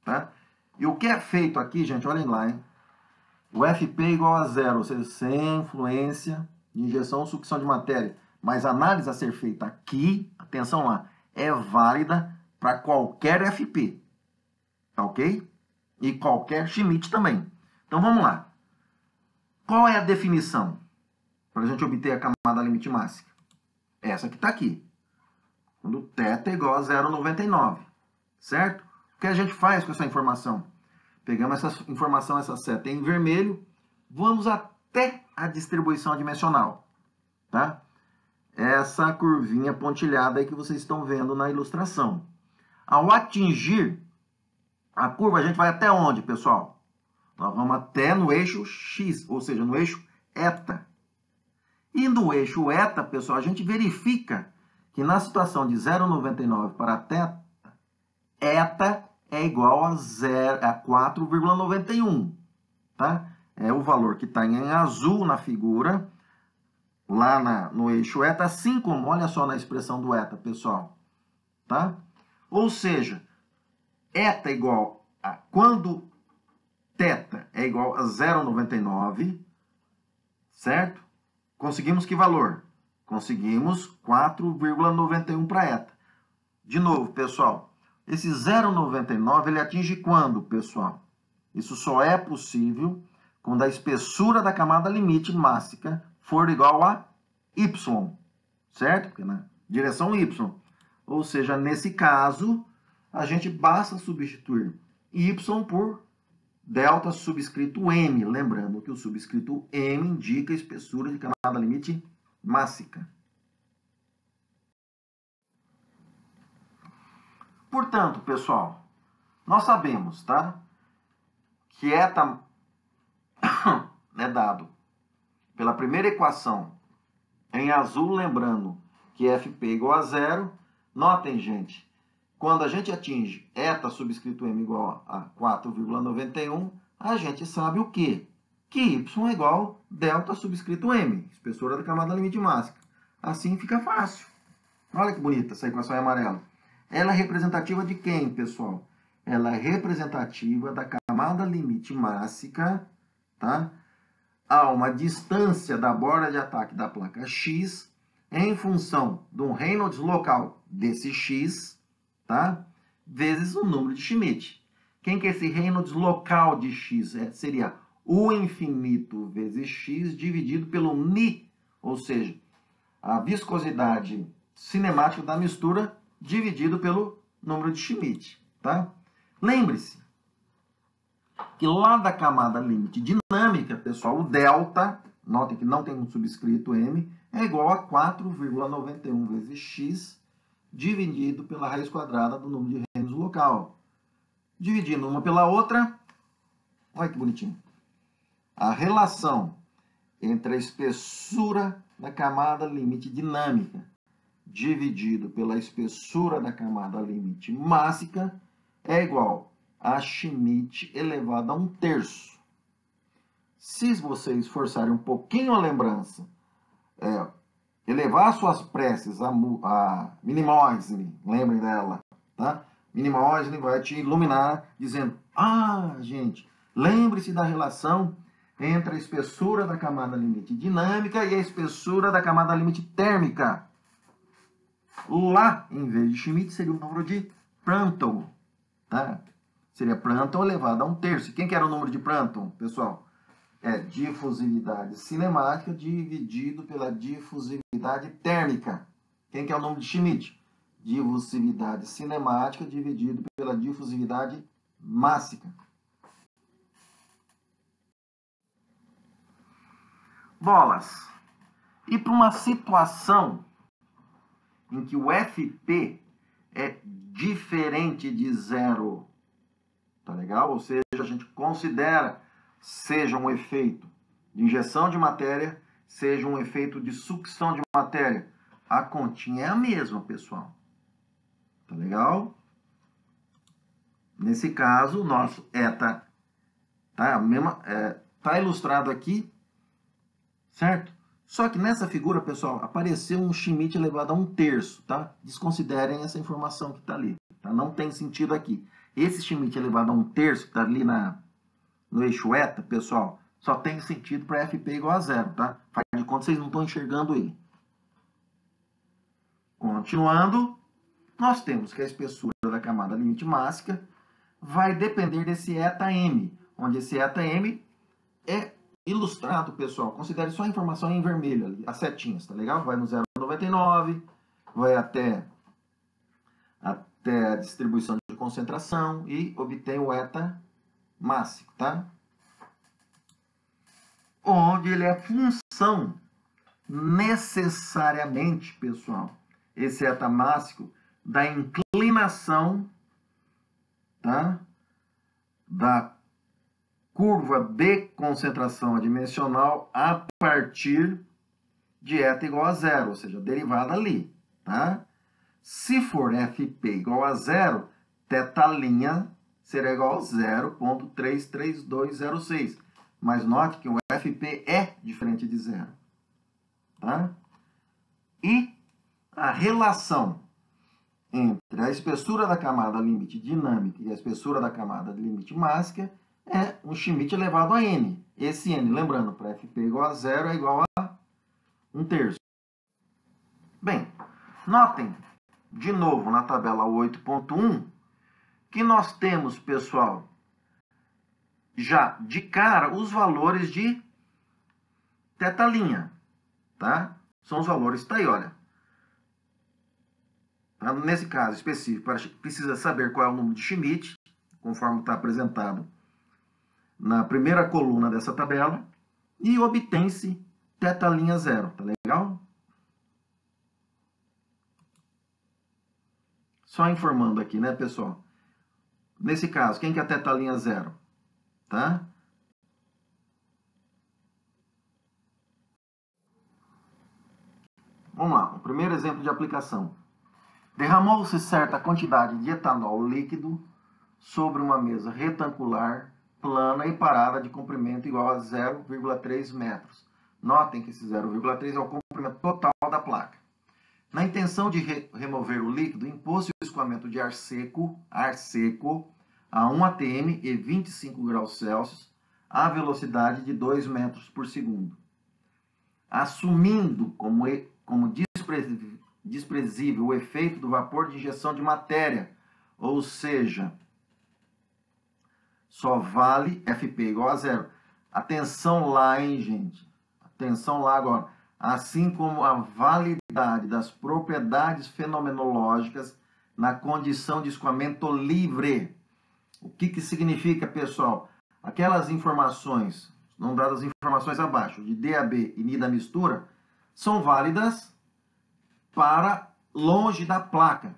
Tá? E o que é feito aqui, gente, olhem lá, hein? O FP igual a 0, ou seja, sem influência de injeção ou sucção de matéria. Mas a análise a ser feita aqui, atenção lá, é válida para qualquer FP. Tá ok? E qualquer Schmidt também. Então vamos lá. Qual é a definição para a gente obter a camada limite mássica? Essa que está aqui. Quando θ é igual a 0,99. Certo? O que a gente faz com essa informação? Pegamos essa informação, essa seta em vermelho, vamos até a distribuição dimensional. Tá? Essa curvinha pontilhada aí que vocês estão vendo na ilustração. Ao atingir a curva, a gente vai até onde, pessoal? Nós vamos até no eixo X, ou seja, no eixo eta. E no eixo eta, pessoal, a gente verifica que na situação de 0,99 para θ, eta é igual a 4,91, tá? É o valor que está em azul na figura, lá no eixo eta, assim como, olha só na expressão do eta, pessoal, tá? Ou seja, eta é igual a, quando θ é igual a 0,99, certo? Conseguimos que valor? Conseguimos 4,91 para eta. De novo, pessoal, esse 0,99 ele atinge quando, pessoal? Isso só é possível quando a espessura da camada limite mássica for igual a y, certo? Porque na direção y. Ou seja, nesse caso, a gente basta substituir y por delta subscrito m. Lembrando que o subscrito m indica a espessura de camada limite mássica. Portanto, pessoal, nós sabemos, tá? Que eta é dado pela primeira equação em azul, lembrando que fp é igual a zero. Notem, gente, quando a gente atinge eta subscrito m igual a 4,91, a gente sabe o quê? Que y é igual a delta subscrito m, espessura da camada limite mássica. Assim fica fácil. Olha que bonita essa equação em amarelo. Ela é representativa de quem, pessoal? Ela é representativa da camada limite mássica, tá? A uma distância da borda de ataque da placa X em função de um Reynolds local desse X, tá? Vezes o número de Schmidt. Quem que é esse Reynolds local de X? Seria o infinito vezes X dividido pelo Ni, ou seja, a viscosidade cinemática da mistura dividido pelo número de Schmidt, tá? Lembre-se que lá da camada limite dinâmica, pessoal, o delta, notem que não tem um subscrito m, é igual a 4,91 vezes x dividido pela raiz quadrada do número de Reynolds local. Dividindo uma pela outra, olha que bonitinho. A relação entre a espessura da camada limite dinâmica dividido pela espessura da camada limite mássica é igual a Schmidt elevado a 1/3. Se vocês forçarem um pouquinho a lembrança, elevar suas preces a Minimoisne, lembrem dela, tá? Minimoisne vai te iluminar dizendo, gente, lembre-se da relação entre a espessura da camada limite dinâmica e a espessura da camada limite térmica. Lá, em vez de Schmidt, seria o número de Prandtl, tá? Seria Prandtl elevado a 1/3. Quem que era o número de Prandtl, pessoal? É difusividade cinemática dividido pela difusividade térmica. Quem que é o número de Schmidt? Difusividade cinemática dividido pela difusividade mássica. Bolas. E para uma situação em que o FP é diferente de zero, tá legal? Ou seja, a gente considera seja um efeito de injeção de matéria, seja um efeito de sucção de matéria. A continha é a mesma, pessoal. Tá legal? Nesse caso, o nosso eta tá ilustrado aqui, certo? Só que nessa figura, pessoal, apareceu um Schmidt elevado a 1/3, tá? Desconsiderem essa informação que está ali, tá? Não tem sentido aqui. Esse Schmidt elevado a 1/3, que está ali no eixo eta, pessoal, só tem sentido para FP igual a zero, tá? Faz de conta que vocês não estão enxergando ele. Continuando, nós temos que a espessura da camada limite mássica vai depender desse eta m, onde esse eta m é ilustrado, pessoal. Considere só a informação em vermelho ali, as setinhas, tá legal? Vai no 0,99, vai até a distribuição de concentração e obtém o eta mássico, tá? Onde ele é função necessariamente, pessoal, esse eta mássico da inclinação, tá? Da curva de concentração adimensional a partir de eta igual a zero, ou seja, derivada ali, tá? Se for FP igual a 0, θ' será igual a 0,33206. Mas note que o FP é diferente de 0. Tá? E a relação entre a espessura da camada limite dinâmica e a espessura da camada de limite mássica é um Schmidt elevado a n. Esse n, lembrando, para FP igual a 0 é igual a 1/3. Bem, notem, de novo, na tabela 8.1, que nós temos, pessoal, já de cara os valores de θ', tá? São os valores, tá aí, olha. Nesse caso específico, precisa saber qual é o número de Schmidt, conforme está apresentado na primeira coluna dessa tabela, e obtém-se θ' 0, tá legal? Só informando aqui, né, pessoal? Nesse caso, quem que é θ' 0? Tá? Vamos lá, o primeiro exemplo de aplicação. Derramou-se certa quantidade de etanol líquido sobre uma mesa retangular, plana e parada de comprimento igual a 0,3 metros. Notem que esse 0,3 é o comprimento total da placa. Na intenção de remover o líquido, impôs-se o escoamento de ar seco a 1 atm e 25 graus Celsius, a velocidade de 2 metros por segundo. Assumindo como desprezível o efeito do vapor de injeção de matéria, ou seja, só vale FP igual a 0. Atenção lá, hein, gente? Atenção lá agora. Assim como a validade das propriedades fenomenológicas na condição de escoamento livre. O que significa, pessoal? Aquelas informações, não dadas informações abaixo, de DAB e NI da mistura, são válidas para longe da placa.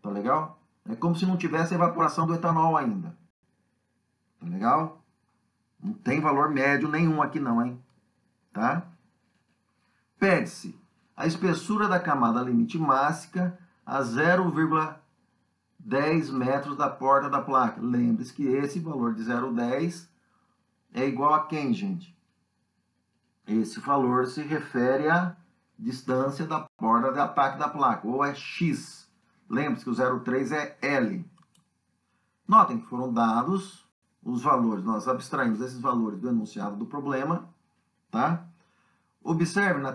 Tá legal? É como se não tivesse evaporação do etanol ainda. Tá legal? Não tem valor médio nenhum aqui não, hein? Tá? Pede-se a espessura da camada limite mássica a 0,10 metros da porta da placa. Lembre-se que esse valor de 0,10 é igual a quem, gente? Esse valor se refere à distância da porta de ataque da placa, ou é X. Lembre-se que o 0,3 é L. Notem que foram dados os valores, nós abstraímos esses valores do enunciado do problema, tá? Observe na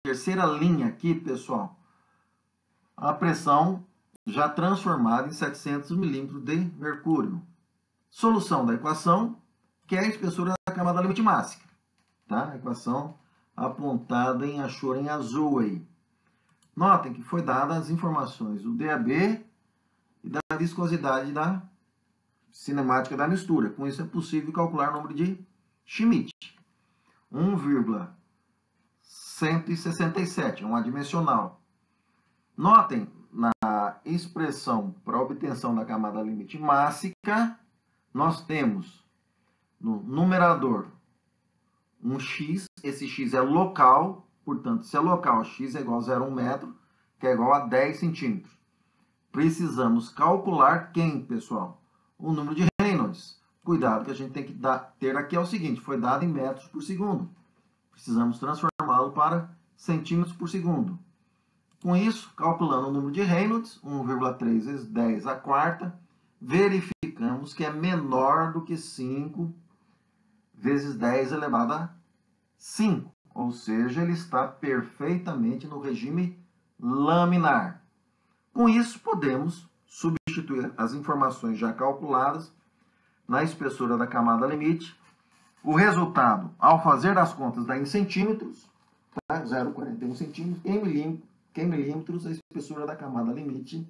terceira linha aqui, pessoal, a pressão já transformada em 700 milímetros de mercúrio. Solução da equação, que é a espessura da camada limite mássica, tá? A equação apontada em achor em azul aí. Notem que foi dada as informações do DAB e da viscosidade da cinemática da mistura. Com isso é possível calcular o número de Schmidt. 1,167, é um adimensional. Notem, na expressão para obtenção da camada limite mássica, nós temos no numerador um x, esse x é local, portanto, se é local, x é igual a 0,1 metro, que é igual a 10 centímetros. Precisamos calcular quem, pessoal? O número de Reynolds. Cuidado que a gente tem que ter aqui é o seguinte, foi dado em metros por segundo. Precisamos transformá-lo para centímetros por segundo. Com isso, calculando o número de Reynolds, 1,3 vezes 10 à quarta, verificamos que é menor do que 5 vezes 10 elevado a 5. Ou seja, ele está perfeitamente no regime laminar. Com isso, podemos substituir as informações já calculadas na espessura da camada limite. O resultado, ao fazer as contas, dá em centímetros, tá? 0,41 centímetros, em milímetros, a espessura da camada limite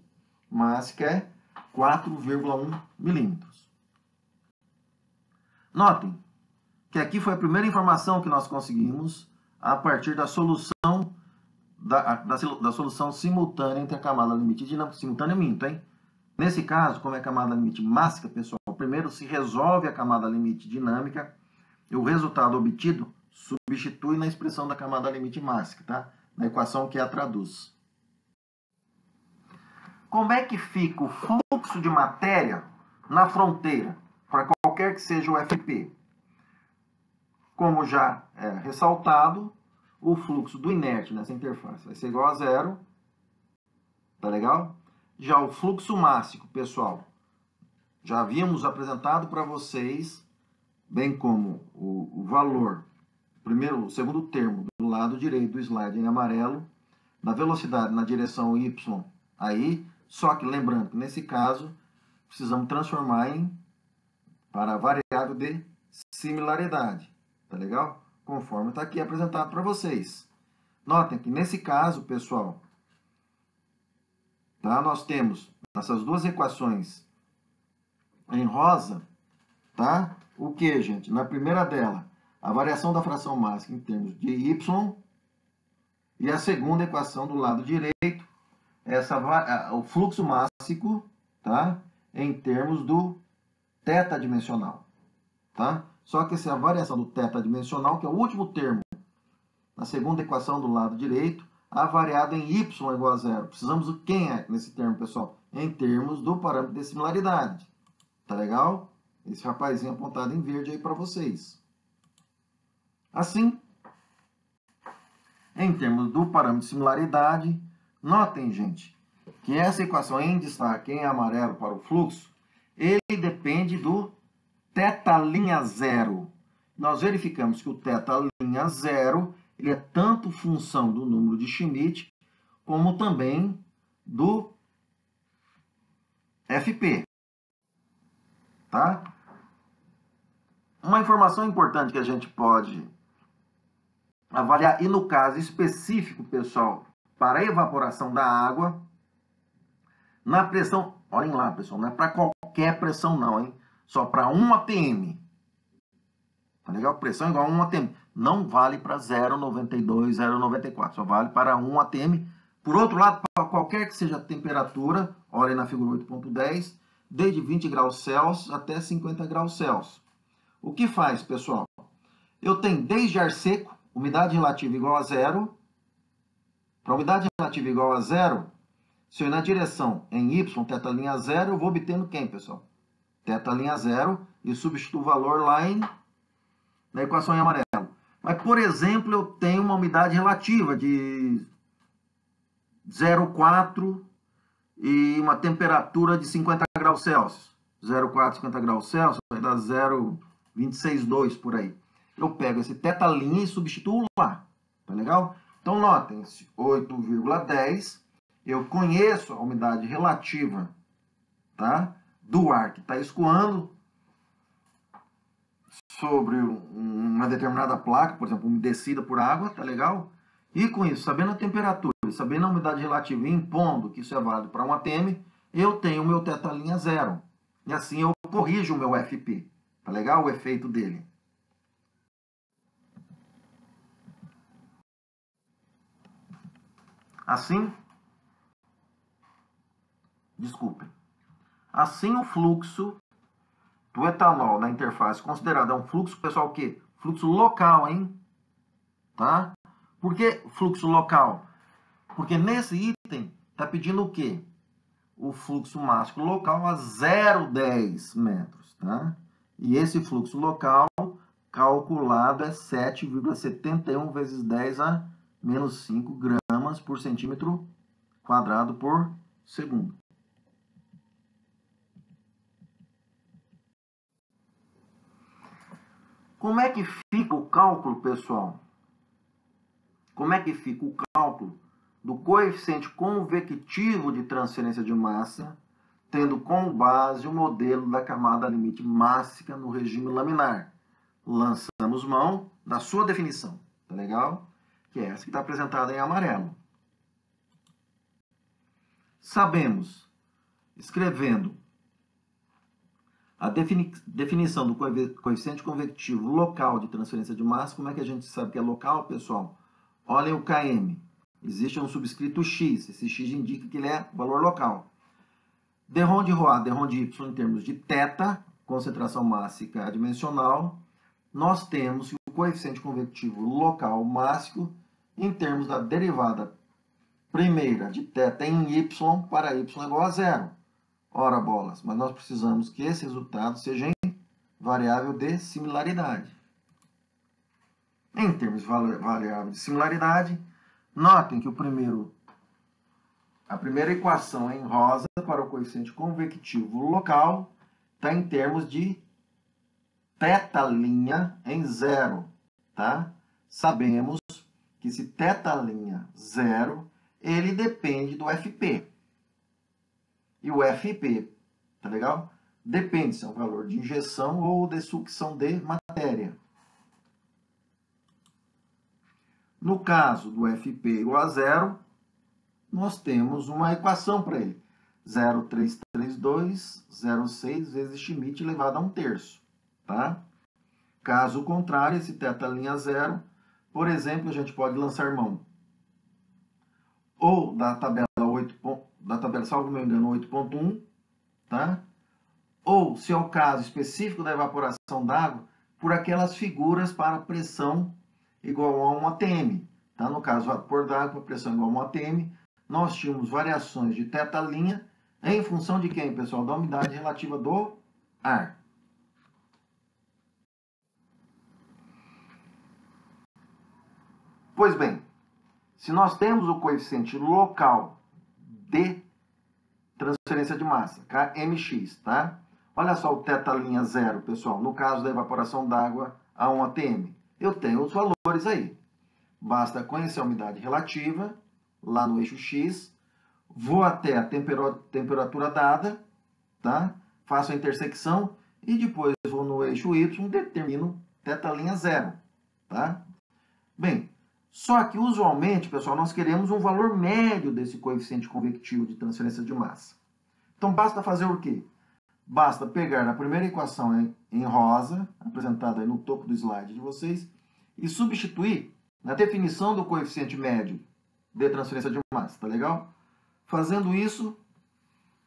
mássica é 4,1 milímetros. Notem que aqui foi a primeira informação que nós conseguimos a partir da solução da solução simultânea entre a camada limite dinâmica e simultânea minto, hein? Nesse caso, como é a camada limite mássica, pessoal, primeiro se resolve a camada limite dinâmica e o resultado obtido substitui na expressão da camada limite mássica, tá? Na equação que a traduz. Como é que fica o fluxo de matéria na fronteira, para qualquer que seja o FP? Como já é ressaltado, o fluxo do inerte nessa interface vai ser igual a zero. Tá legal? Já o fluxo mássico, pessoal, já havíamos apresentado para vocês, bem como o valor, o segundo termo do lado direito do slide em amarelo, na velocidade na direção y aí, só que lembrando que nesse caso precisamos transformar para a variável de similaridade, tá legal? Conforme está aqui apresentado para vocês. Notem que nesse caso, pessoal, tá, nós temos essas duas equações em rosa, tá? O que, gente? Na primeira dela, a variação da fração mássica em termos de y, e a segunda equação do lado direito, o fluxo mássico, tá? Em termos do θ dimensional, tá? Só que essa é a variação do θ dimensional, que é o último termo, na segunda equação do lado direito, a variada em y igual a zero. Precisamos do quem é nesse termo, pessoal? Em termos do parâmetro de similaridade. Tá legal? Esse rapazinho apontado em verde aí para vocês. Assim, em termos do parâmetro de similaridade, notem, gente, que essa equação em destaque em amarelo para o fluxo, ele depende do θ'0. Nós verificamos que o θ'0 ele é tanto função do número de Schmidt, como também do FP. Tá? Uma informação importante que a gente pode avaliar, e no caso específico, pessoal, para a evaporação da água, na pressão, olhem lá, pessoal, não é para qualquer pressão não, hein? Só para 1 atm. Tá legal? Pressão igual a 1 atm. Não vale para 0,92, 0,94, só vale para 1 atm. Por outro lado, para qualquer que seja a temperatura, olhem na figura 8.10, desde 20 graus Celsius até 50 graus Celsius. O que faz, pessoal? Eu tenho desde ar seco, umidade relativa igual a zero. Para umidade relativa igual a zero, se eu ir na direção em y, θ'0, eu vou obtendo quem, pessoal? θ'0 e substituo o valor lá na equação em amarelo. Mas, por exemplo, eu tenho uma umidade relativa de 0,4 e uma temperatura de 50 graus Celsius. 0,4, 50 graus Celsius, vai dar 0,262 por aí. Eu pego esse θ' e substituo lá. Tá legal? Então, notem, 8,10, eu conheço a umidade relativa, tá, do ar que está escoando sobre uma determinada placa, por exemplo, umedecida por água, tá legal? E com isso, sabendo a temperatura, sabendo a umidade relativa e impondo que isso é válido para 1 atm, eu tenho o meu θ'0. E assim eu corrijo o meu FP. Tá legal? O efeito dele. Assim, desculpem. Assim o fluxo do etanol na interface considerado é um fluxo, pessoal, o quê? Fluxo local, hein? Tá? Por que fluxo local? Porque nesse item está pedindo o quê? O fluxo mássico local a 0,10 metros, tá? E esse fluxo local calculado é 7,71 vezes 10 a menos 5 gramas por centímetro quadrado por segundo. Como é que fica o cálculo, pessoal? Como é que fica o cálculo do coeficiente convectivo de transferência de massa, tendo como base o modelo da camada limite mássica no regime laminar? Lançamos mão da sua definição, tá legal? Que é essa que está apresentada em amarelo. Sabemos, escrevendo a definição do coeficiente convectivo local de transferência de massa, como é que a gente sabe que é local, pessoal? Olhem o Km. Existe um subscrito x. Esse x indica que ele é valor local. Derron de ρ, derron de y em termos de θ, concentração mássica adimensional, nós temos o coeficiente convectivo local mássico em termos da derivada primeira de θ em y para y igual a zero. Ora, bolas, mas nós precisamos que esse resultado seja em variável de similaridade. Em termos de variável de similaridade, notem que a primeira equação em rosa para o coeficiente convectivo local está em termos de θ' em zero, tá? Sabemos que esse θ' zero, ele depende do FP. E o FP, tá legal? Depende se é um valor de injeção ou de sucção de matéria. No caso do FP igual a zero, nós temos uma equação para ele. 0,332,06 vezes Schmidt elevado a 1/3. Tá? Caso contrário, esse θ' zero, por exemplo, a gente pode lançar mão ou da tabela 8, salvo meu engano, 8.1, tá? Ou, se é o caso específico da evaporação d'água, por aquelas figuras para pressão igual a 1 atm. Tá? No caso, vapor d'água para pressão igual a 1 atm, nós tínhamos variações de θ' em função de quem, pessoal? Da umidade relativa do ar. Pois bem, se nós temos o coeficiente local de transferência de massa, Kmx, tá? Olha só o θ' zero, pessoal, no caso da evaporação d'água a 1 atm. Eu tenho os valores aí. Basta conhecer a umidade relativa, lá no eixo x, vou até a temperatura dada, tá? Faço a intersecção e depois vou no eixo y, determino θ' zero, tá? Bem, só que usualmente, pessoal, nós queremos um valor médio desse coeficiente convectivo de transferência de massa. Então basta fazer o quê? Basta pegar a primeira equação em rosa, apresentada aí no topo do slide de vocês, e substituir na definição do coeficiente médio de transferência de massa, tá legal? Fazendo isso,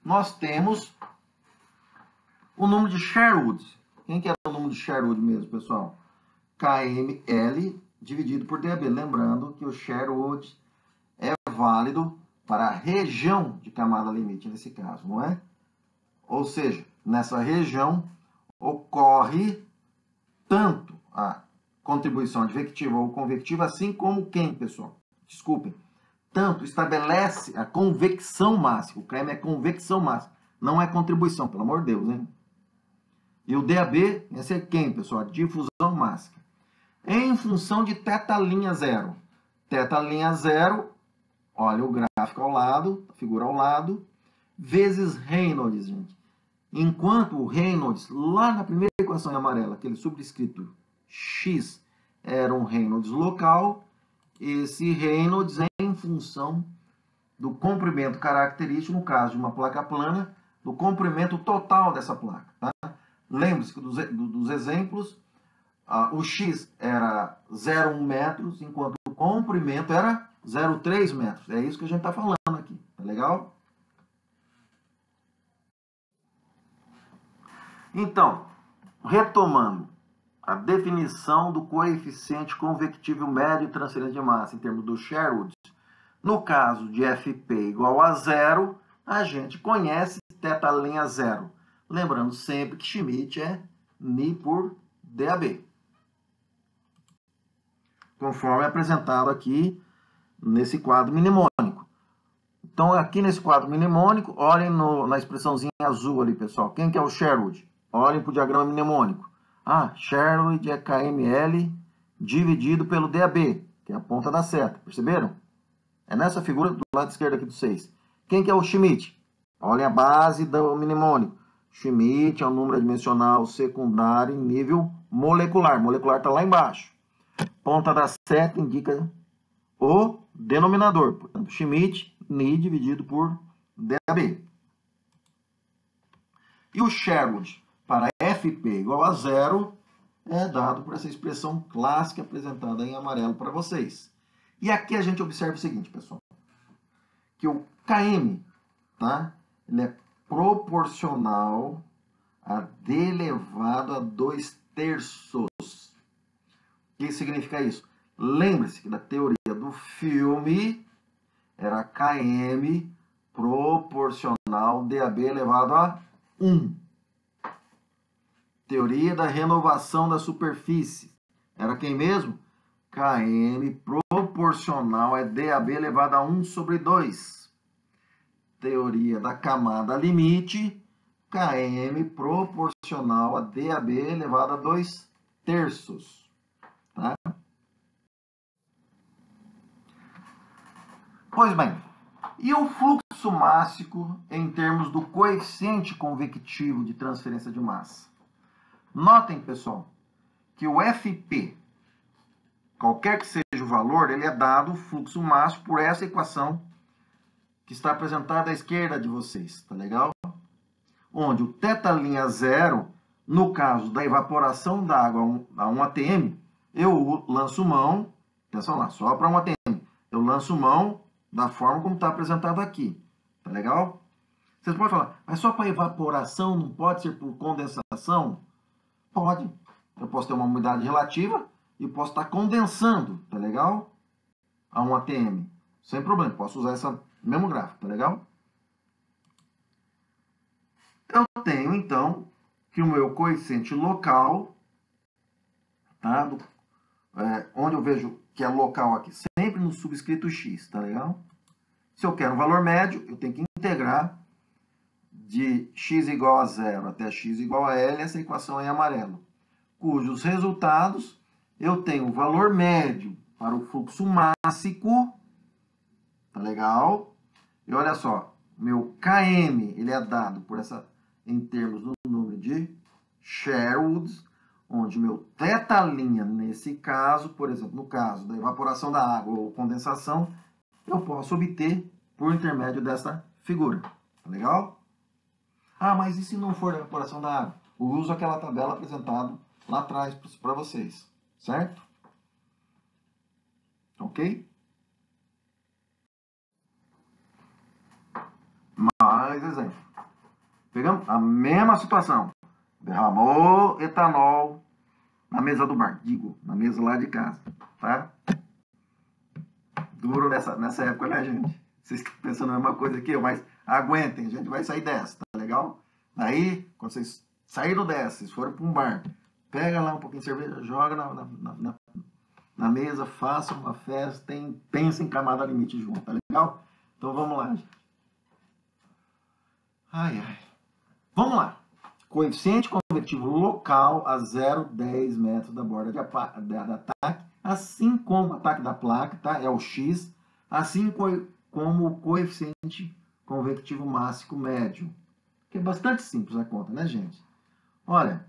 nós temos o número de Sherwood. Quem que é o número de Sherwood mesmo, pessoal? KML dividido por DAB. Lembrando que o Sherwood é válido para a região de camada limite, nesse caso, não é? Ou seja, nessa região ocorre tanto a contribuição advectiva ou convectiva, assim como quem, pessoal? Desculpem. Tanto estabelece a convecção máxima. O KM é convecção máxima. Não é contribuição, pelo amor de Deus, hein? E o DAB, esse é quem, pessoal? A difusão máxima. Em função de θ' zero. θ' zero, olha o gráfico ao lado, a figura ao lado, vezes Reynolds, gente. Enquanto o Reynolds, lá na primeira equação em amarela, aquele subscrito X, era um Reynolds local, esse Reynolds é em função do comprimento característico, no caso de uma placa plana, do comprimento total dessa placa. Tá? Lembre-se que dos exemplos, o X era 0,1 metros, enquanto o comprimento era 0,3 metros. É isso que a gente está falando aqui, tá legal? Então, retomando a definição do coeficiente convectivo médio de transferência de massa em termos do Sherwood, no caso de FP igual a zero, a gente conhece θ' zero. Lembrando sempre que Schmidt é Ni por DAB. Conforme apresentado aqui nesse quadro mnemônico. Então, aqui nesse quadro mnemônico, olhem na expressãozinha azul ali, pessoal. Quem que é o Sherwood? Olhem para o diagrama mnemônico. Sherwood é KML dividido pelo DAB, que é a ponta da seta. Perceberam? É nessa figura do lado esquerdo aqui do 6. Quem que é o Schmidt? Olhem a base do mnemônico. Schmidt é um número adimensional secundário em nível molecular. Molecular está lá embaixo. Ponta da seta indica o denominador. Portanto, Schmidt, Ni dividido por DAB. E o Sherwood para FP igual a zero é dado por essa expressão clássica apresentada em amarelo para vocês. E aqui a gente observa o seguinte, pessoal. Que o Km, tá? Ele é proporcional a d elevado a 2/3. O que significa isso? Lembre-se que da teoria do filme era km proporcional DAB elevado a 1. Teoria da renovação da superfície. Era quem mesmo? km proporcional é DAB elevado a 1 sobre 2. Teoria da camada limite. km proporcional a DAB elevado a 2/3. Tá? Pois bem, e o fluxo mássico em termos do coeficiente convectivo de transferência de massa? Notem, pessoal, que o FP, qualquer que seja o valor, ele é dado o fluxo mássico por essa equação que está apresentada à esquerda de vocês, tá legal? Onde o θ' no caso da evaporação da água a 1 atm, eu lanço mão, atenção lá, só para 1 atm, eu lanço mão da forma como está apresentado aqui, tá legal? Vocês podem falar, mas só para evaporação não pode ser por condensação? Pode. Eu posso ter uma umidade relativa e posso estar condensando, tá legal? A 1 atm, sem problema, posso usar esse mesmo gráfico, tá legal? Eu tenho, então, que o meu coeficiente local, tá? Onde eu vejo que é local aqui, sempre no subscrito x, tá legal? Se eu quero um valor médio, eu tenho que integrar de x igual a 0 até x igual a L, essa equação em amarelo, cujos resultados eu tenho o valor médio para o fluxo mássico, tá legal? E olha só, meu km, ele é dado por essa, em termos do número de Sherwoods, onde meu θ', nesse caso, por exemplo, no caso da evaporação da água ou condensação, eu posso obter por intermédio dessa figura. Tá legal? Ah, mas e se não for a evaporação da água? Eu uso aquela tabela apresentada lá atrás para vocês. Certo? Ok? Mais exemplo. Pegamos a mesma situação. Derramou etanol na mesa do bar, digo, na mesa lá de casa, tá? Duro nessa época, né, gente? Vocês estão pensando a mesma coisa que eu, mas aguentem, a gente vai sair dessa, tá legal? Daí, quando vocês saíram dessa, vocês foram para um bar, pega lá um pouquinho de cerveja, joga na mesa, faça uma festa, pensa em camada limite junto, tá legal? Então vamos lá, gente. Vamos lá. Coeficiente convectivo local a 0,10 metros da borda de ataque, assim como o ataque da placa, tá? É o X, assim como o coeficiente convectivo mássico médio. Que é bastante simples a conta, né, gente? Olha,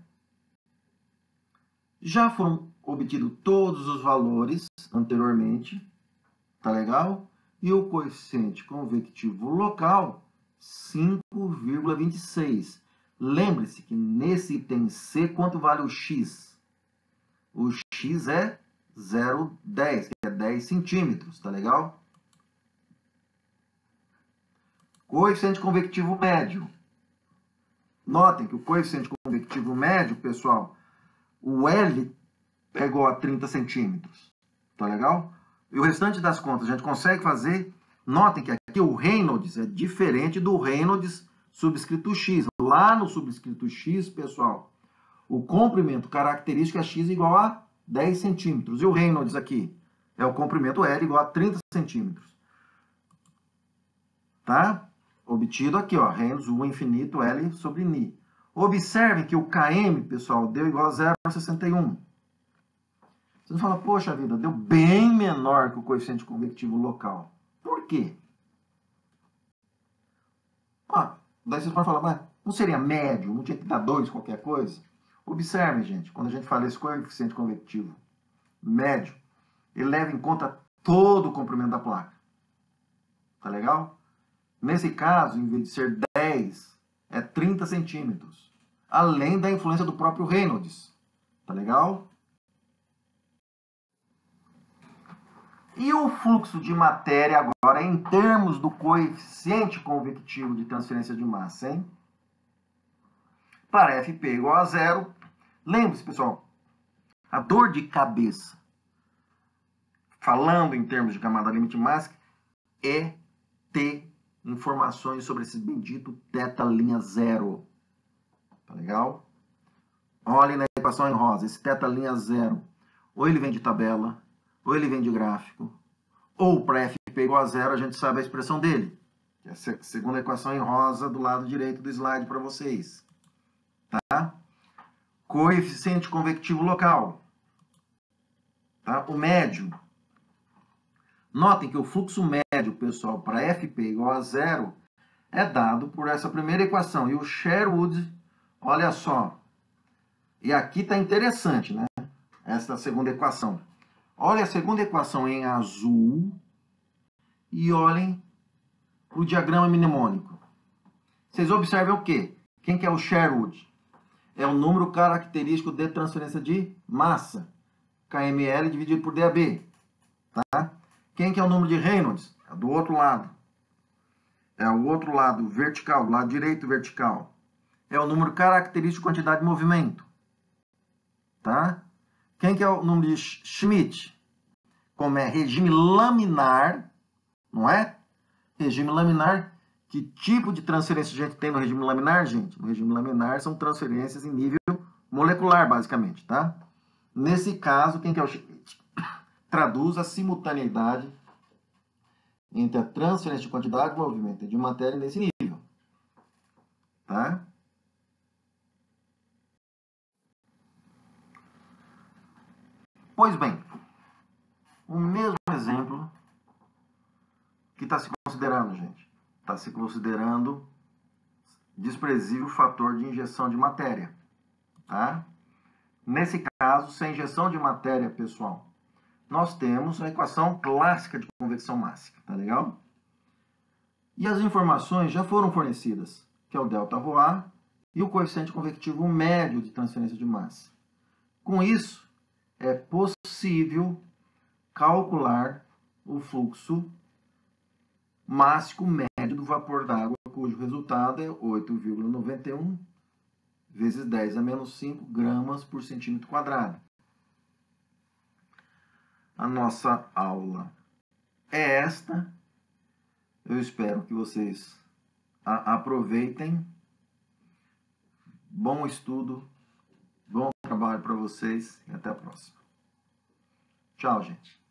já foram obtidos todos os valores anteriormente, tá legal? E o coeficiente convectivo local, 5,26. Lembre-se que nesse item C, quanto vale o X? O X é 0,10, que é 10 centímetros, tá legal? Coeficiente convectivo médio. Notem que o coeficiente convectivo médio, pessoal, o L é igual a 30 centímetros, tá legal? E o restante das contas a gente consegue fazer. Notem que aqui o Reynolds é diferente do Reynolds subscrito X. Lá no subscrito X, pessoal, o comprimento característico é X igual a 10 centímetros. E o Reynolds aqui é o comprimento L igual a 30 centímetros. Tá? Obtido aqui, ó, Reynolds U infinito L sobre Ni. Observem que o Km, pessoal, deu igual a 0,61. Você fala, poxa vida, deu bem menor que o coeficiente convectivo local. Por quê? Daí vocês podem falar, mas não seria médio? Não tinha que dar 2 qualquer coisa? Observem, gente, quando a gente fala esse coeficiente convectivo médio, ele leva em conta todo o comprimento da placa. Tá legal? Nesse caso, em vez de ser 10, é 30 centímetros. Além da influência do próprio Reynolds. Tá legal? E o fluxo de matéria agora em termos do coeficiente convectivo de transferência de massa, hein? Para FP igual a 0, lembre-se, pessoal, a dor de cabeça, falando em termos de camada limite máxima, é ter informações sobre esse bendito θ linha zero. Tá legal? Olhem na equação em rosa, esse θ linha zero. Ou ele vem de tabela, ou ele vem de gráfico, ou para FP igual a zero, a gente sabe a expressão dele. Essa é a segunda equação em rosa do lado direito do slide para vocês. Tá? Coeficiente convectivo local. Tá? O médio. Notem que o fluxo médio, pessoal, para FP igual a zero, é dado por essa primeira equação. E o Sherwood, olha só. E aqui está interessante, né? Essa segunda equação. Olha a segunda equação em azul e olhem o diagrama mnemônico. Vocês observem o quê? Quem que é o Sherwood? É o número característico de transferência de massa. KML dividido por DAB. Tá? Quem que é o número de Reynolds? É do outro lado. É o outro lado vertical, do lado direito vertical. É o número característico de quantidade de movimento. Tá? Quem que é o número de Schmidt? Como é regime laminar, não é? Regime laminar, que tipo de transferência a gente tem no regime laminar, gente? No regime laminar são transferências em nível molecular, basicamente, tá? Nesse caso, quem que é o Schmidt? Traduz a simultaneidade entre a transferência de quantidade de movimento e de matéria nesse nível, tá? Pois bem, o mesmo exemplo que está se considerando, gente. Está se considerando desprezível fator de injeção de matéria. Tá? Nesse caso, sem injeção de matéria, pessoal, nós temos a equação clássica de convecção mássica. Tá legal? E as informações já foram fornecidas, que é o ΔρA e o coeficiente convectivo médio de transferência de massa. Com isso, é possível calcular o fluxo mássico médio do vapor d'água, cujo resultado é 8,91 vezes 10 a menos 5 gramas por centímetro quadrado. A nossa aula é esta. Eu espero que vocês aproveitem. Bom estudo, bom trabalho para vocês e até a próxima. Tchau, gente.